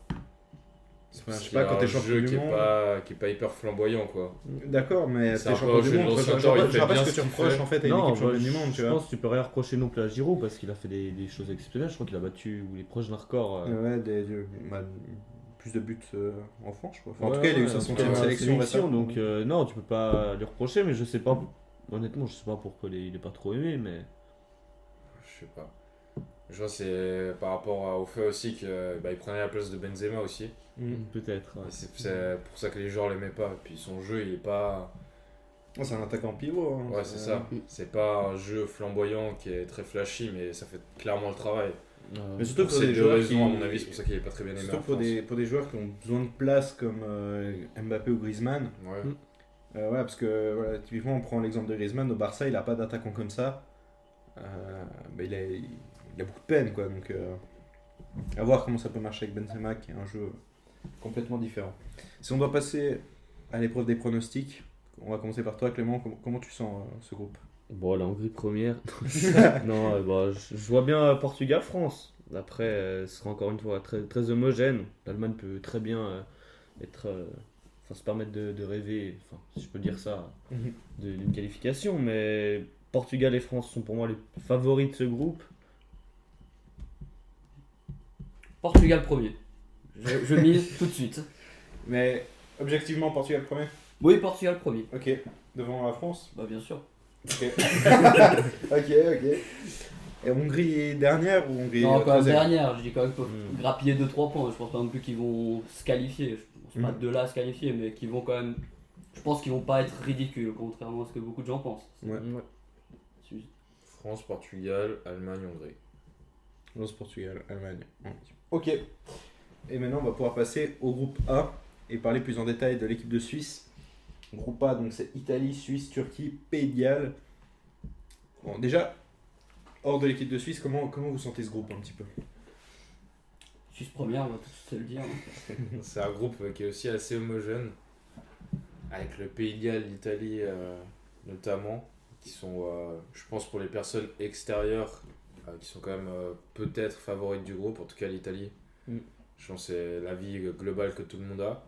Enfin, je sais pas, quand t'es champion du monde. Qui est pas hyper flamboyant, quoi. D'accord, mais t'es champion du monde. Je vois pas ce que tu reproches en fait à une équipe championne du monde. Je pense que tu peux rien reprocher non plus à Giroud parce qu'il a fait des choses exceptionnelles. Je crois qu'il a battu ou les proches d'un record. Ouais, plus de buts en France, je crois. Enfin, en tout cas, il a eu sa centième sélection. Donc, non, tu peux pas lui reprocher, mais je sais pas. Honnêtement, je sais pas pourquoi il est pas trop aimé, mais. Je sais pas. Je vois, c'est par rapport au fait aussi qu'il prenait la place de Benzema aussi. Peut-être. Ouais. C'est pour ça que les joueurs l'aimaient pas. Puis son jeu, il est pas. Oh, c'est un attaquant pivot. Hein. Ouais, c'est ça. C'est pas un jeu flamboyant qui est très flashy, mais ça fait clairement le travail. Mais surtout pour c'est des deux joueurs raisons, à mon avis, c'est pour ça qu'il est pas très bien aimé. Surtout pour des joueurs qui ont besoin de place comme Mbappé ou Griezmann. Ouais. Ouais, parce que voilà, typiquement, on prend l'exemple de Griezmann. Au Barça, il a pas d'attaquant comme ça. Il a beaucoup de peine, quoi. Donc, à voir comment ça peut marcher avec Benzema, qui est un jeu complètement différent. Si on doit passer à l'épreuve des pronostics, on va commencer par toi, Clément. Comment tu sens ce groupe? Bon, la Hongrie première. Non, je vois bien Portugal-France. Après, ce sera encore une fois très, très homogène. L'Allemagne peut très bien se permettre de rêver, si je peux dire ça, d'une qualification. Mais Portugal et France sont pour moi les favoris de ce groupe. Portugal premier. Je mise tout de suite. Mais objectivement, Portugal premier? Oui, Portugal premier. Ok. Devant la France? Bah bien sûr. Ok. Ok. Et Hongrie dernière ou Hongrie Non, quand même troisième? dernière, je dis quand même qu'ils peuvent Mm. grappiller 2-3 points. Je pense pas non plus qu'ils vont se qualifier. Je pense pas Mm. de là à se qualifier, mais qu'ils vont quand même. Je pense qu'ils vont pas être ridicules, contrairement à ce que beaucoup de gens pensent. Ouais. France, Portugal, Allemagne, Hongrie. France, Portugal, Allemagne. Ok. Et maintenant, on va pouvoir passer au groupe A et parler plus en détail de l'équipe de Suisse. Groupe A, donc c'est Italie, Suisse, Turquie, Pays de Galles. Bon, déjà, hors de l'équipe de Suisse, comment vous sentez ce groupe un petit peu? Suisse première, on va tous se le dire. C'est un groupe qui est aussi assez homogène, avec le Pays de Galles, l'Italie notamment, qui sont, je pense pour les personnes extérieures, qui sont quand même peut-être favorites du groupe, en tout cas l'Italie. Mm. Je pense que c'est l'avis global que tout le monde a.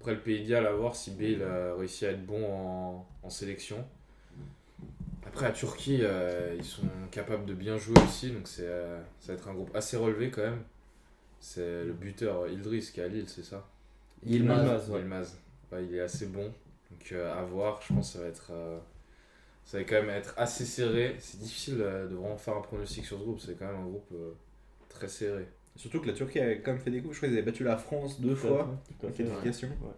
Après le Pays de Galles, à voir si Bale a réussi à être bon en sélection. Après la Turquie, ils sont capables de bien jouer aussi, donc ça va être un groupe assez relevé quand même. C'est le buteur Yildiz qui est à Lille, c'est ça? Yilmaz, ouais. Yilmaz. Ouais, il est assez bon. Donc à voir, je pense que ça va quand même être assez serré. C'est difficile de vraiment faire un pronostic sur ce groupe, c'est quand même un groupe très serré. Surtout que la Turquie a quand même fait des coups. Je crois qu'ils avaient battu la France 2 fois en qualification. Ouais.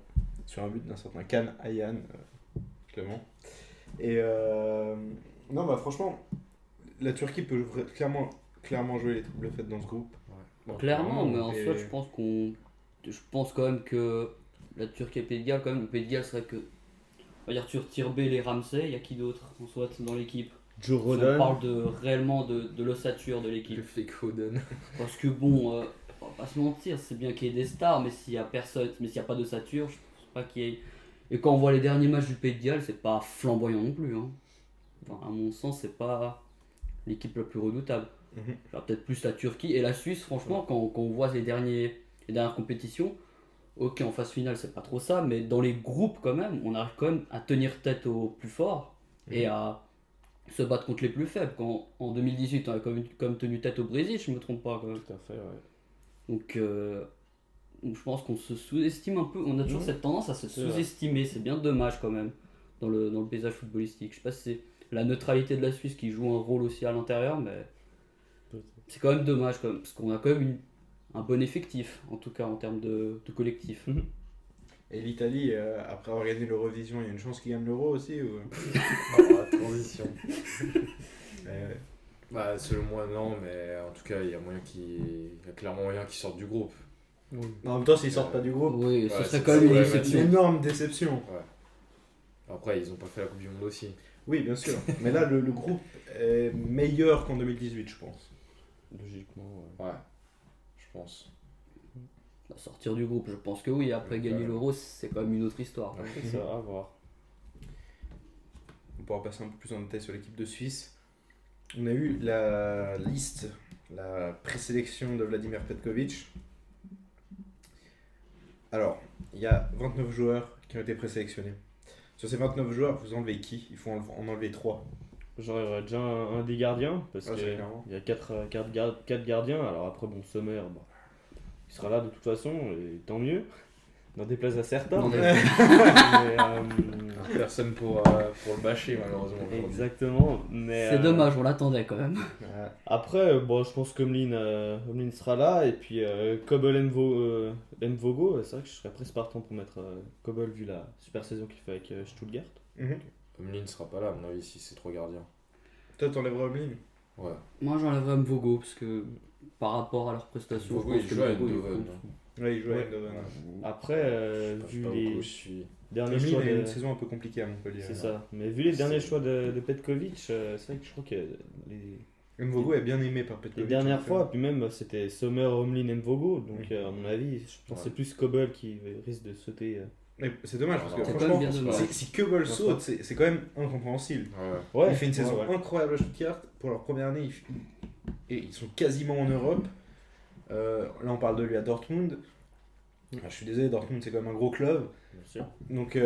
Sur un but d'un certain Kan Ayhan, Clément. Et non, bah franchement, la Turquie peut clairement jouer les doubles faites dans ce groupe. Clairement, mais en Et- soi, je pense quand même que la Turquie et le Pays de Galles, quand même, le Pays de Galles serait que. On va dire, tu retires Bale et Ramsey, il y a qui d'autre en soit dans l'équipe? Joe Si on Rodon. parle réellement de l'ossature de l'équipe. fake Foden. Parce que bon, on va pas se mentir, c'est bien qu'il y ait des stars, mais s'il y a personne, mais s'il y a pas d'ossature, je pense pas qu'il y ait. Et quand on voit les derniers matchs du Pays de Galles, c'est pas flamboyant non plus. Hein. Enfin, à mon sens, c'est pas l'équipe la plus redoutable. Mhm. Genre, peut-être plus la Turquie et la Suisse, franchement, quand on voit les dernières compétitions, ok, en phase finale, c'est pas trop ça, mais dans les groupes, quand même, on arrive quand même à tenir tête aux plus forts et à se battre contre les plus faibles. Quand, en 2018, on a comme tenu tête au Brésil, je me trompe pas. Quand même. Tout à fait, ouais. Donc, je pense qu'on se sous-estime un peu. On a toujours cette tendance à se C'est vrai. sous-estimer. C'est bien dommage quand même dans le paysage footballistique. Je sais pas si c'est la neutralité de la Suisse qui joue un rôle aussi à l'intérieur, mais c'est quand même dommage quand même, parce qu'on a quand même un bon effectif, en tout cas en termes de collectif. Et l'Italie, après avoir gagné l'Eurovision, il y a une chance qu'ils gagnent l'Euro aussi ou... La transition. Ouais. Bah, selon moi, non, mais en tout cas, il y a clairement moyen qu'ils sortent du groupe. En même temps, s'ils sortent pas du groupe, Oui, ce Ouais, serait c'est quand même une problématique. c'est une déception. énorme déception. Après, ils ont pas fait la Coupe du Monde aussi. Oui, bien sûr. Mais là, le groupe est meilleur qu'en 2018, je pense. Logiquement, ouais. Ouais, je pense. Bah, sortir du groupe, je pense que oui. Après, Donc, gagner l'Euro, c'est quand même une autre histoire. Ouais. C'est ça, à voir. On pourra passer un peu plus en détail sur l'équipe de Suisse. On a eu la liste, la présélection de Vladimir Petkovic. Alors, il y a 29 joueurs qui ont été présélectionnés. Sur ces 29 joueurs, vous enlevez qui? Il faut en enlever 3. J'aurais déjà un des gardiens, parce Ah, qu'il c'est clairement. y a 4 gardiens. Alors après, bon, Sommer, bon, il sera là de toute façon, et tant mieux. N'en déplaise à certains. Non, Mais, Personne pour le bâcher, malheureusement. aujourd'hui. exactement. Mais, C'est dommage, on l'attendait quand même. Après, bon, je pense qu'Omlin sera là, et puis Kobel Mvogo, c'est vrai que je serais presque partant pour mettre Kobel vu la super saison qu'il fait avec Stuttgart. Omlin sera pas là, à mon avis, si c'est 3 gardiens. Toi, t'enlèveras Oblin. Ouais. Moi, j'enlèverais Mvogo, parce que par rapport à leurs prestations, Mvogo, je pense il que joue à Mvogo, il Eindhoven, compte. hein. Ouais, il joue à Ouais. Eindhoven. Après, Je sais vu pas les beaucoup, je suis. derniers Oblin choix a eu de... une saison un peu compliquée à Montpellier. C'est ça. Mais vu les derniers choix de Petkovic, c'est vrai que je crois que Mvogo est bien aimé par Petkovic. les dernières en fait. fois, puis même c'était Sommer, Omlin, Mvogo. Donc à mon avis, je pense que c'est Ouais. plus Kobel qui risque de sauter. Mais c'est dommage parce que C'est quand franchement, même bien dommage. si Kobel saute, c'est quand même incompréhensible. Ouais. Il fait une saison ouais. incroyable à Stuttgart. Pour leur première année, et ils sont quasiment en Europe. Là, on parle de lui à Dortmund. Ah, je suis désolé, Dortmund, c'est quand même un gros club. Bien sûr. Donc,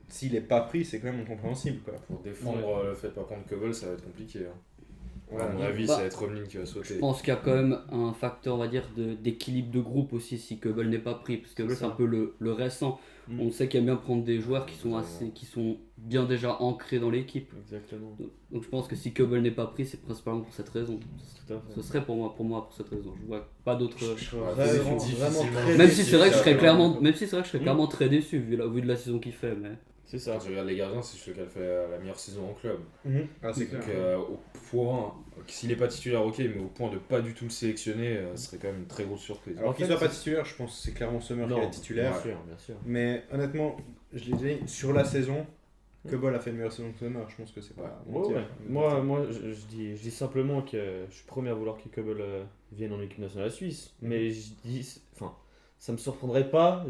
s'il est pas pris, c'est quand même incompréhensible. Quoi. Pour défendre le fait par contre que Kobel, ça va être compliqué. Hein. À mon avis, Bah, ça va être Romlin qui va sauter. Je pense qu'il y a quand même un facteur, on va dire, d'équilibre de groupe aussi si Keubel n'est pas pris. Parce que Keubel, c'est un peu le récent. Mm. On sait qu'il aime bien prendre des joueurs qui sont, Exactement. qui sont bien déjà ancrés dans l'équipe. Exactement. Donc je pense que si Keubel n'est pas pris, c'est principalement pour cette raison. Tout à fait. Ce serait pour moi pour cette raison. Je vois pas d'autre. Je serais Ouais, vraiment, difficilement. vraiment très Même si déçu c'est vrai que je ça, serais quand clairement, même. même si c'est vrai que je serais Mm. clairement très déçu vu de la saison qu'il fait. Mais C'est ça. Quand tu regardes les gardiens, c'est celui qui a fait la meilleure saison en club. Ah, c'est clair. Donc au point, s'il n'est pas titulaire, ok, mais au point de pas du tout le sélectionner, ce serait quand même une très grosse surprise. Alors En qu'il fait, soit pas c'est- titulaire, je pense que c'est clairement Sommer qui Non, est titulaire. Bien sûr, bien sûr. Mais honnêtement, je l'ai dit, sur la saison, Keubel a fait une meilleure saison que Sommer. Je pense que c'est pas. Ouais, ouais. Moi je dis simplement que je suis premier à vouloir que Keubel vienne en équipe nationale suisse. Mais je dis, enfin, ça me surprendrait pas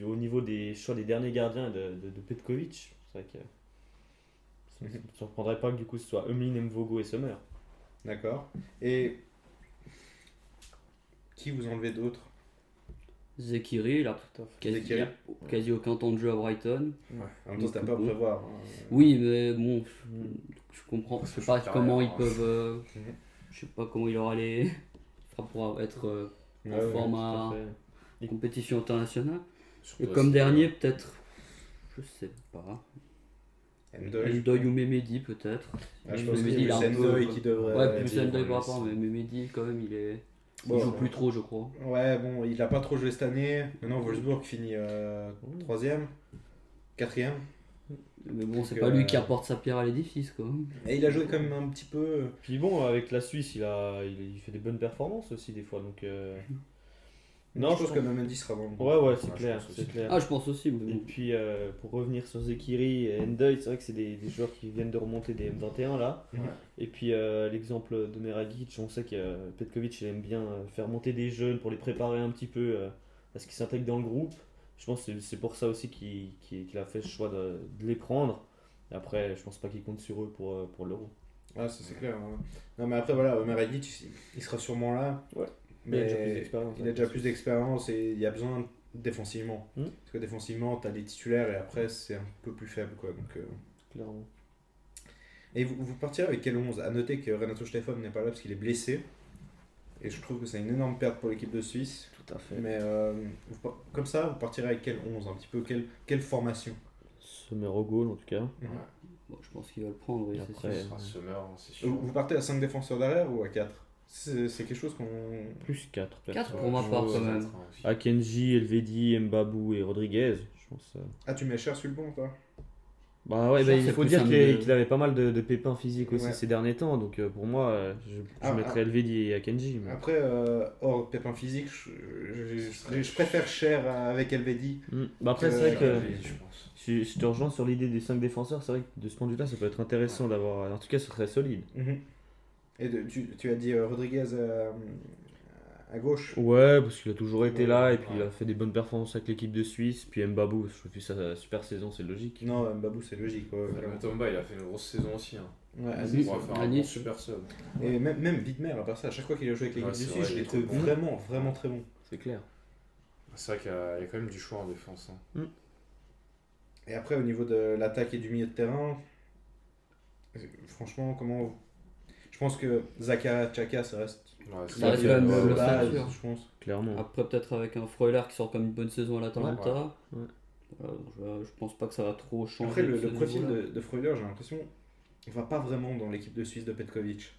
au niveau des choix des derniers gardiens de Petkovic. C'est vrai que ça me surprendrait pas que du coup ce soit Emeline, Mvogo et Sommer. D'accord. Et qui vous enlevez d'autres? Zekiri, il a Tout à fait. quasi, Zekiri. il a quasi aucun temps de jeu à Brighton. En même temps, t'as pas à prévoir. hein. Oui, mais bon, Mm. je comprends. Je sais Je pas suis comment carrière, ils peuvent. Mhm. Je sais pas comment il aura les. pour être Ouais, en ouais, forme Tout à à fait. compétition internationale. Surtout Et à comme ce dernier, niveau-là. peut-être. Je sais pas. Ndoye. Ndoye ou Memedi, peut-être. Ah, je pense que Memedi, il c'est a un plus peu- Ndoye qui devrait. Ouais, plus être- Ndoye par rapport, mais Memedi, quand même, il Bon, joue plus trop, je crois. Ouais, bon, il a pas trop joué cette année. Maintenant, Wolfsburg finit 3ème, 4ème. Mais bon, c'est Donc, pas lui qui apporte sa pierre à l'édifice, quoi. Et il a joué quand même un petit peu. Puis bon, avec la Suisse, il fait des bonnes performances aussi des fois. Donc, Non, je pense que Mendy sera bon. ouais, c'est Ouais, je clair, pense c'est aussi. clair. Ah, je pense aussi. Mais Et bon. puis pour revenir sur Zekiri et Ndoye, c'est vrai que c'est des joueurs qui viennent de remonter des M21 là. Ouais. Et puis l'exemple de Meragic, on sait que Petkovic il aime bien faire monter des jeunes pour les préparer un petit peu à ce qu'ils s'intègrent dans le groupe. Je pense que c'est pour ça aussi qu'il a fait le choix de les prendre. Et après, je pense pas qu'il compte sur eux pour l'Euro. Ah, ça c'est clair. hein. Non, mais après, voilà, Omer Agic, il sera sûrement là. Ouais. Mais Il a déjà plus d'expérience, il hein, a déjà plus d'expérience et il y a besoin défensivement. Hmm. Parce que défensivement, t'as les titulaires et après, c'est un peu plus faible. Quoi, donc, Clairement. Et vous partirez avec quel 11? À noter que Renato Stefan n'est pas là parce qu'il est blessé. Et je trouve que c'est une énorme perte pour l'équipe de Suisse. Tout à fait. Mais comme ça, vous partirez avec quel 11? Un petit peu quelle formation? Sommer au goal en tout cas. Bon, je pense qu'il va le prendre, oui, Et c'est après, sûr. Ce sera Sommer, hein, c'est sûr. Vous partez à 5 défenseurs derrière ou à 4? C'est quelque chose qu'on. Plus 4 4 perso. pour ma part, quand même. Akenji, Elvedi, Mbabou et Rodriguez. Je pense. Ah, tu mets cher sur le bon, toi? Bah ouais, Genre, il c'est faut plus dire un qu'il milieu. qu'il avait pas mal de pépins physiques aussi Ouais. ces derniers temps. Donc pour moi, je Ah, mettrais Elvedi et Akenji. Mais... Après, hors pépin physique, je préfère cher avec Elvedi. Bah après, c'est vrai que Je pense. je te rejoins sur l'idée des 5 défenseurs. C'est vrai que de ce point de vue-là, ça peut être intéressant d'avoir. En tout cas, ce serait solide. Et tu as dit Rodriguez à gauche. Ouais, parce qu'il a toujours été Ouais, là et puis ouais. il a fait des bonnes performances avec l'équipe de Suisse. Puis Mbabou, je trouve que sa super saison, c'est logique. Non, Mbabou, c'est logique. Ouais, Le Mutomba, il a fait une grosse saison aussi. Hein. Ouais, à Oui. Nice. On va faire à un bon Nice. super sub. Et même Widmer, à part ça, à chaque fois qu'il a joué avec l'équipe Ouais, de c'est Suisse, vrai, je il l'ai est trouvé trop bon. vraiment, vraiment très bon. C'est clair. C'est vrai qu'il y a quand même du choix en défense. Hein. Et après, au niveau de l'attaque et du milieu de terrain, franchement, je pense que Zaka Chaka, ça reste Ouais, c'est Ça reste vrai quand même qu'il y a- le base, ceinture. je pense. Clairement. Après, peut-être avec un Freuler qui sort comme une bonne saison à l'Atalanta. Ouais. Je pense pas que ça va trop changer. Après, de le ce profil niveau-là. de Freuler, j'ai l'impression, il va pas vraiment dans l'équipe de Suisse de Petkovic.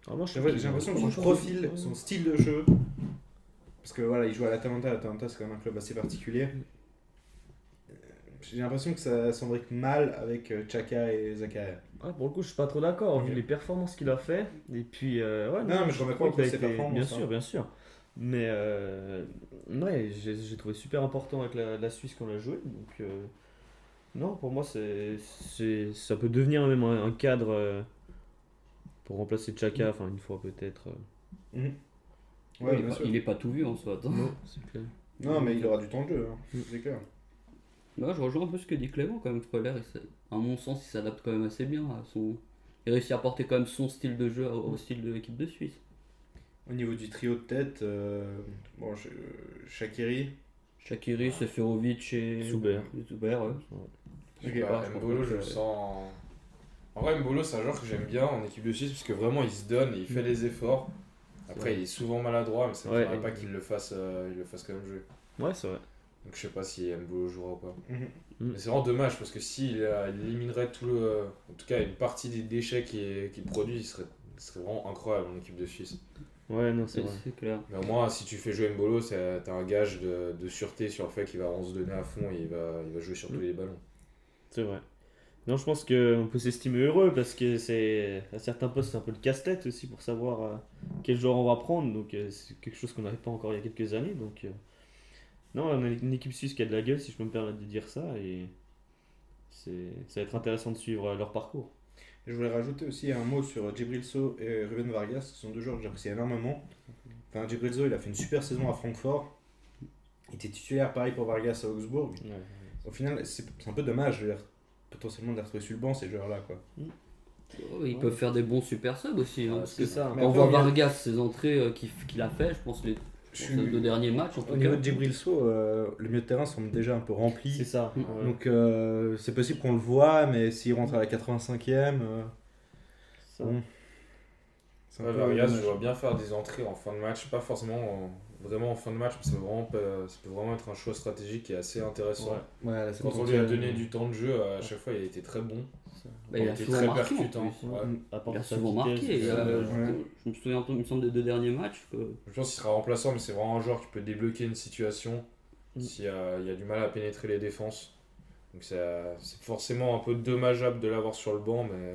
Ah, moi, J'ai l'impression que son profil, son style de jeu, parce que voilà, il joue à l'Atalanta c'est quand même un club assez particulier. J'ai l'impression que ça s'embrique mal avec Chaka et Zakaria. Ah, pour le coup, je suis pas trop d'accord, Ok. vu les performances qu'il a fait. Et puis, ouais, Non, mais je remets pas en il a cause ses été- performances, Bien hein. sûr, bien sûr. Mais, ouais, j'ai trouvé super important avec la Suisse qu'on a joué. Donc, non, pour moi, ça peut devenir même un cadre pour remplacer Chaka, enfin, une fois peut-être. Mhm. Ouais, Ouais, il, est bien pas, sûr. il est pas tout vu en soi. Non, c'est clair. Non, mais il aura du temps de jeu, hein, c'est clair. Là, je rejoins un peu ce que dit Clément quand même. Freuler, à mon sens, il s'adapte quand même assez bien à son. Il réussit à porter quand même son style de jeu au style de l'équipe de Suisse. Au niveau du trio de tête, bon, Shaqiri. Shaqiri, Seferovic et Zuber. Zuber, ouais. Je sais Ok, pas, je pense Mbolo, pas je que- le sens En vrai, Mbolo, c'est un joueur que j'aime bien en équipe de Suisse parce que vraiment il se donne et il fait les efforts. Après, il est souvent maladroit, mais ça ne Ouais, m'étonnerait pas qu'il le fasse quand même jouer. Ouais, c'est vrai. Donc je sais pas si Mbolo jouera ou pas. Mhm. Mais c'est vraiment dommage parce que s'il il éliminerait tout le. En tout cas, une partie des déchets qu'il produit, il serait vraiment incroyable en équipe de Suisse. Ouais, non, c'est vrai. C'est clair. Mais au moins, si tu fais jouer Mbolo, t'as un gage de sûreté sur le fait qu'il va vraiment se donner à fond et il va jouer sur tous les ballons. C'est vrai. Non, je pense qu'on peut s'estimer heureux parce que c'est à certains postes c'est un peu le casse-tête aussi pour savoir quel joueur on va prendre. Donc c'est quelque chose qu'on n'avait pas encore il y a quelques années. Donc non, on a une équipe suisse qui a de la gueule si je peux me permettre de dire ça et ça va être intéressant de suivre leur parcours. Je voulais rajouter aussi un mot sur Djibril Sow et Ruben Vargas, ce sont deux joueurs que j'apprécie énormément. Enfin, Djibril Sow, il a fait une super saison à Francfort. Il était titulaire, pareil pour Vargas à Augsbourg. Ouais. Au final, c'est un peu dommage, je veux dire, potentiellement de les retrouver sur le banc, ces joueurs-là, quoi. Oh, ils peuvent faire des bons super subs aussi. Hein, Ouais, parce c'est que ça. Mais quand on après, voit au niveau- Vargas, ses entrées qu'il a fait, je pense les deux derniers matchs en Au tout niveau cas. de Djibril Sow, le milieu de terrain semble déjà un peu C'est rempli. ça. Mm. Ouais. Donc c'est possible qu'on le voit, mais s'il rentre à la 85e, Ça. bon, c'est un Ouais, peu Vargas, dommage. je vois bien faire des entrées en fin de match, pas forcément vraiment en fin de match, mais ça peut vraiment être un choix stratégique qui est assez intéressant. Ouais. Ouais, la Quand on 70e, lui a donné du temps de jeu, à chaque fois il a été très bon. Bah, il a était souvent très marqué en percutant. plus. Ouais. À part Il a sa souvent vitesse, marqué. ouais. Je me souviens, il me semble, des deux derniers matchs. Je pense qu'il sera remplaçant, mais c'est vraiment un joueur qui peut débloquer une situation Mm. s'il y a du mal à pénétrer les défenses. Donc c'est forcément un peu dommageable de l'avoir sur le banc, mais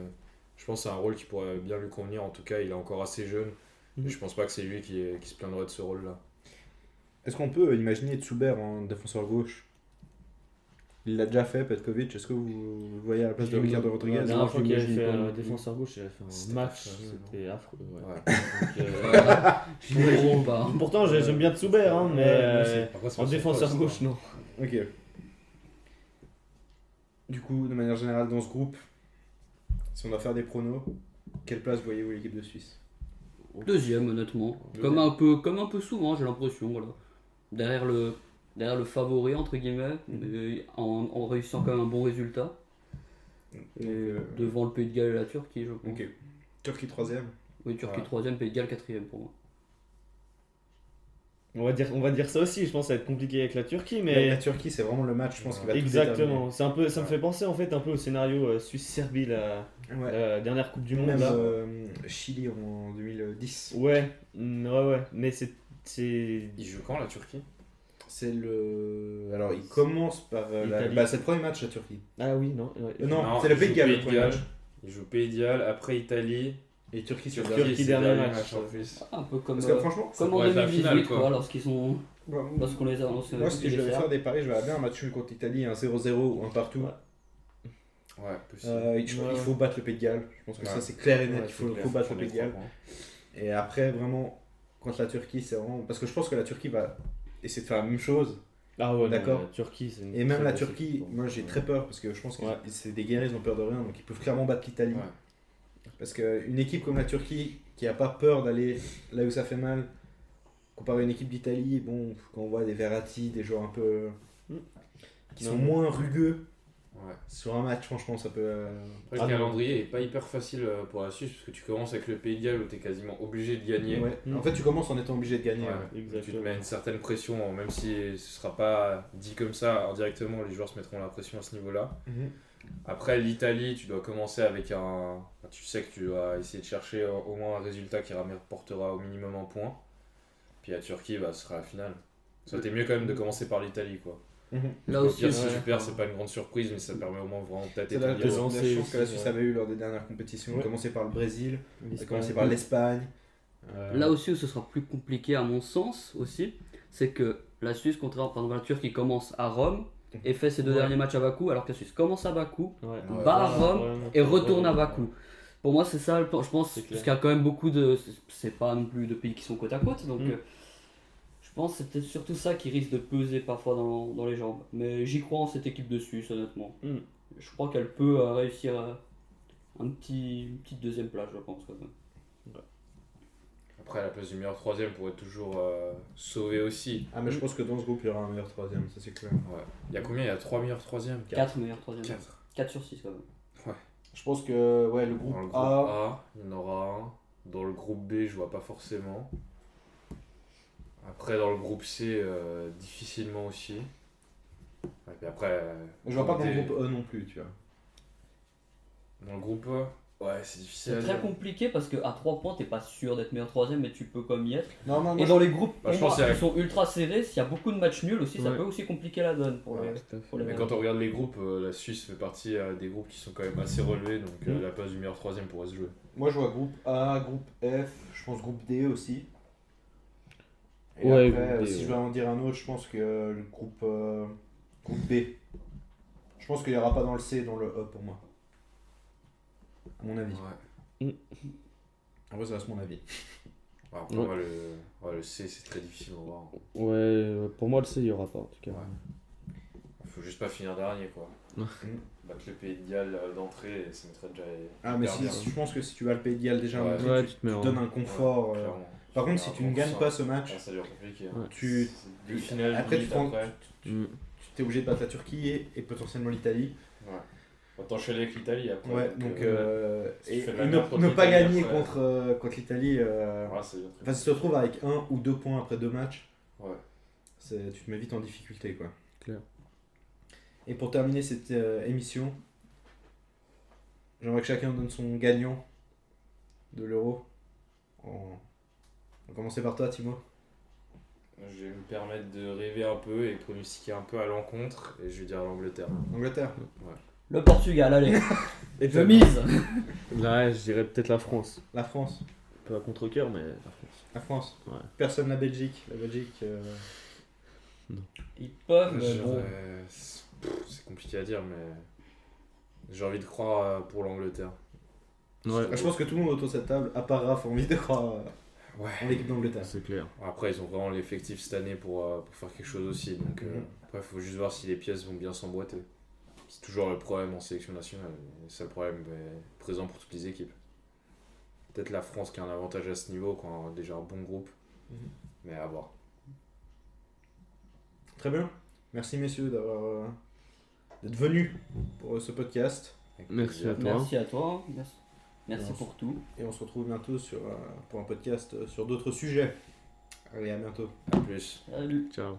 je pense que c'est un rôle qui pourrait bien lui convenir. En tout cas, il est encore assez jeune. Mm. Et je pense pas que c'est lui qui se plaindrait de ce rôle-là. Est-ce qu'on peut imaginer Tsuber en défenseur gauche? Il l'a déjà fait, Petkovic. Est-ce que vous le voyez à la place de Ricardo Rodriguez? La dernière Non, fois qu'il avait j'imagine fait pas un non plus. défenseur gauche, il avait fait un C'était match, affreux, c'était affreux. Ouais. Ouais. J'imagine pas. Pourtant, j'aime bien Tsuber, hein, mais Après, c'est en pas son défenseur poste, gauche, hein. non. Ok. Du coup, de manière générale, dans ce groupe, si on doit faire des pronos, quelle place voyez-vous l'équipe de Suisse? Deuxième, honnêtement. Deuxième. Comme un peu souvent, j'ai l'impression. Voilà. Derrière le favori, entre guillemets, mais en réussissant quand même un bon résultat. Et devant le Pays de Galles et la Turquie, je pense. Ok. Turquie 3ème. Oui, Turquie Ouais. 3ème, Pays de Galles 4ème pour moi. On va dire ça aussi, je pense que ça va être compliqué avec la Turquie, La mais Turquie, c'est vraiment le match, je pense, qui va tout exactement. C'est un peu, ça me Ouais. fait penser en fait un peu au scénario Suisse-Serbie, la déterminer. Ouais. dernière Coupe du Monde. Même Là. Chili en 2010. Ouais, ouais, mais c'est Il joue quand la Turquie? C'est le. Alors, il commence par. L'Italie. Bah, c'est le premier match, la Turquie. ah oui, non. Ouais. Non, c'est le il Pays de joue Galles, le Pays de premier Galles. match. Il joue Pays de Galles, après Italie. Et Turquie, c'est le Turquie, dernier. c'est le dernier dernier match. en plus. Un peu comme, Parce que franchement, comme ça en pourrait être la 2018, finale, quoi. quoi, lorsqu'on les a annoncés. moi, si je devais faire des paris, je verrais bien un match nul contre l'Italie, un 0-0 ou un partout. Ouais. Ouais, possible. Ouais. Il faut battre le Pays de Galles. Je pense que Ouais. ça, c'est clair et net. Ouais, Il faut, c'est clair. faut battre On le y Pays de Galles. croit pas. Et après, vraiment, contre la Turquie, c'est vraiment. Parce que je pense que la Turquie va essayer de faire la même chose. Ah ouais, D'accord. non, la Turquie, c'est une Et même très la grosse Turquie, équipe, moi j'ai très peur parce que je pense que Ouais. c'est des guerriers, ils ont peur de rien, donc ils peuvent clairement battre l'Italie. Ouais. Parce qu'une équipe comme la Turquie qui a pas peur d'aller là où ça fait mal, comparé à une équipe d'Italie, bon, quand on voit des Verratti, des joueurs un peu. qui Non. sont moins rugueux Ouais. sur un match, franchement, ça peut. Après, Ah le non. calendrier est pas hyper facile pour la Suisse parce que tu commences avec le Pays de Galles où tu es quasiment obligé de gagner. Ouais. Mm. En fait, tu commences en étant obligé de gagner. Ouais. ouais. Donc, tu te Exactement. mets une certaine pression, même si ce sera pas dit comme ça indirectement, les joueurs se mettront la pression à ce niveau-là. Mhm. Après, l'Italie, tu dois commencer avec tu sais que tu dois essayer de chercher au moins un résultat qui rapportera au minimum un point. Puis la Turquie, bah, ce sera la finale. Ça aurait été mieux quand même de commencer par l'Italie, quoi. Mhm. Là Au aussi, pire, si ouais. tu perds, c'est pas une grande surprise, mais ça te permet au moins vraiment peut-être C'est la d'établir. raison. la chance que la aussi, Suisse ouais. avait eu lors des dernières compétitions. Ouais. Commencer par le Brésil, L'Espagne. commencer par l'Espagne. Là aussi où ce sera plus compliqué à mon sens aussi, c'est que la Suisse, contrairement par exemple à la Turquie, commence à Rome et fait ses deux Ouais. derniers matchs à Bakou, alors que la Suisse commence à Bakou, Ouais. Ouais. bat à Rome Ouais, et retourne à ouais. Bakou. Pour moi, c'est ça, je pense, C'est clair. parce qu'il y a quand même beaucoup de. C'est pas non plus de pays qui sont côte à côte, donc Mm. je pense que c'est peut-être surtout ça qui risque de peser parfois dans les jambes. Mais j'y crois en cette équipe de Suisse, honnêtement. Mm. Je crois qu'elle peut réussir une petite deuxième place, je pense. Quand même. Après, la place du meilleur troisième pourrait toujours sauver aussi. Ah, mais je pense que dans ce groupe, il y aura un meilleur troisième, ça c'est clair. Ouais. Il y a combien? Il y a 3 meilleurs troisièmes? 4 meilleurs troisième. 4. 4 sur 6 quand même. Je pense que ouais, le groupe Dans le groupe A. A, il y en aura un. Dans le groupe B, je vois pas forcément. Après, dans le groupe C, difficilement aussi. Et puis après, Je vois pas dans le D. groupe E non plus, tu vois. Dans le groupe A, ouais, c'est difficile C'est à très dire. compliqué parce qu'à 3 points, t'es pas sûr d'être meilleur troisième, mais tu peux comme y être. Non, non, Et moi, dans les groupes Bah, je pour pense moi, qu'il y a- qui sont ultra serrés, s'il y a beaucoup de matchs nuls aussi, ça Ouais. peut aussi compliquer la donne pour Ouais, les. Tout à fait. Pour les Mais Belges. quand on regarde les groupes, la Suisse fait partie des groupes qui sont quand même assez relevés, donc la place du meilleur troisième pourrait se jouer. moi, je vois groupe A, groupe F, je pense groupe D aussi. Et Ouais, après, groupe D, si ouais. je dois en dire un autre, je pense que le groupe B. Je pense qu'il n'y aura pas dans le C et dans le E pour moi. À mon avis. Ouais. Après, ça reste mon avis. Après, Ouais. moi, le C, c'est très difficile à voir. Ouais, pour moi, le C, il y aura pas en tout cas. Ouais. Faut juste pas finir dernier, quoi. Ouais. Battre le Pays de Galles d'entrée, ça mettrait déjà. Ah, mais hyper bien. je pense que si tu vas le Pays de Galles déjà, Ouais. en entrée, Ouais, tu tu te mets en- donnes un confort. Ouais, clairement. Par contre, si Ouais, tu ne bon, gagnes ça- pas ce match, ça devient compliqué. Ouais. tu C'est deux finales, après, limite, tu te rends- après. Mm. es obligé de battre la Turquie et potentiellement l'Italie. Ouais. On va t'enchaîner avec l'Italie après. Ouais, donc si tu et fais de la ne, merde contre ne pas l'Italie gagner après. contre l'Italie. Ouais, c'est bien. Enfin, si tu te retrouves avec 1 ou 2 points après 2 matchs, Ouais. tu te mets vite en difficulté, quoi. Clair. Et pour terminer cette émission, j'aimerais que chacun donne son gagnant de l'Euro. On va commencer par toi, Timo. Je vais me permettre de rêver un peu et pronostiquer un peu à l'encontre et je vais dire l'Angleterre. Angleterre. Le Portugal, allez, Et je toi, mise. Là, je dirais peut-être la France. La France. Un peu à contre-cœur, mais la France. La France. Ouais. Personne la Belgique. La Belgique. Ils peuvent, mais J'aurais- bon. C'est compliqué à dire, mais j'ai envie de croire pour l'Angleterre. Ouais, Je pense que tout le monde autour de cette table, à part Raph, a envie de croire Ouais. en l'équipe d'Angleterre. c'est clair. Après, ils ont vraiment l'effectif cette année pour faire quelque chose aussi. Donc, Mhm. après, il faut juste voir si les pièces vont bien s'emboîter. C'est toujours le problème en sélection nationale. Et c'est le problème présent pour toutes les équipes. Peut-être la France qui a un avantage à ce niveau, quand on a déjà un bon groupe. Mhm. Mais à voir. Très bien. Merci messieurs d'être venus pour ce podcast. Avec Merci plaisir. à toi. Merci à toi. Merci Merci. pour tout. Et on se retrouve bientôt pour un podcast sur d'autres sujets. Allez, à bientôt. À plus. Salut. Ciao.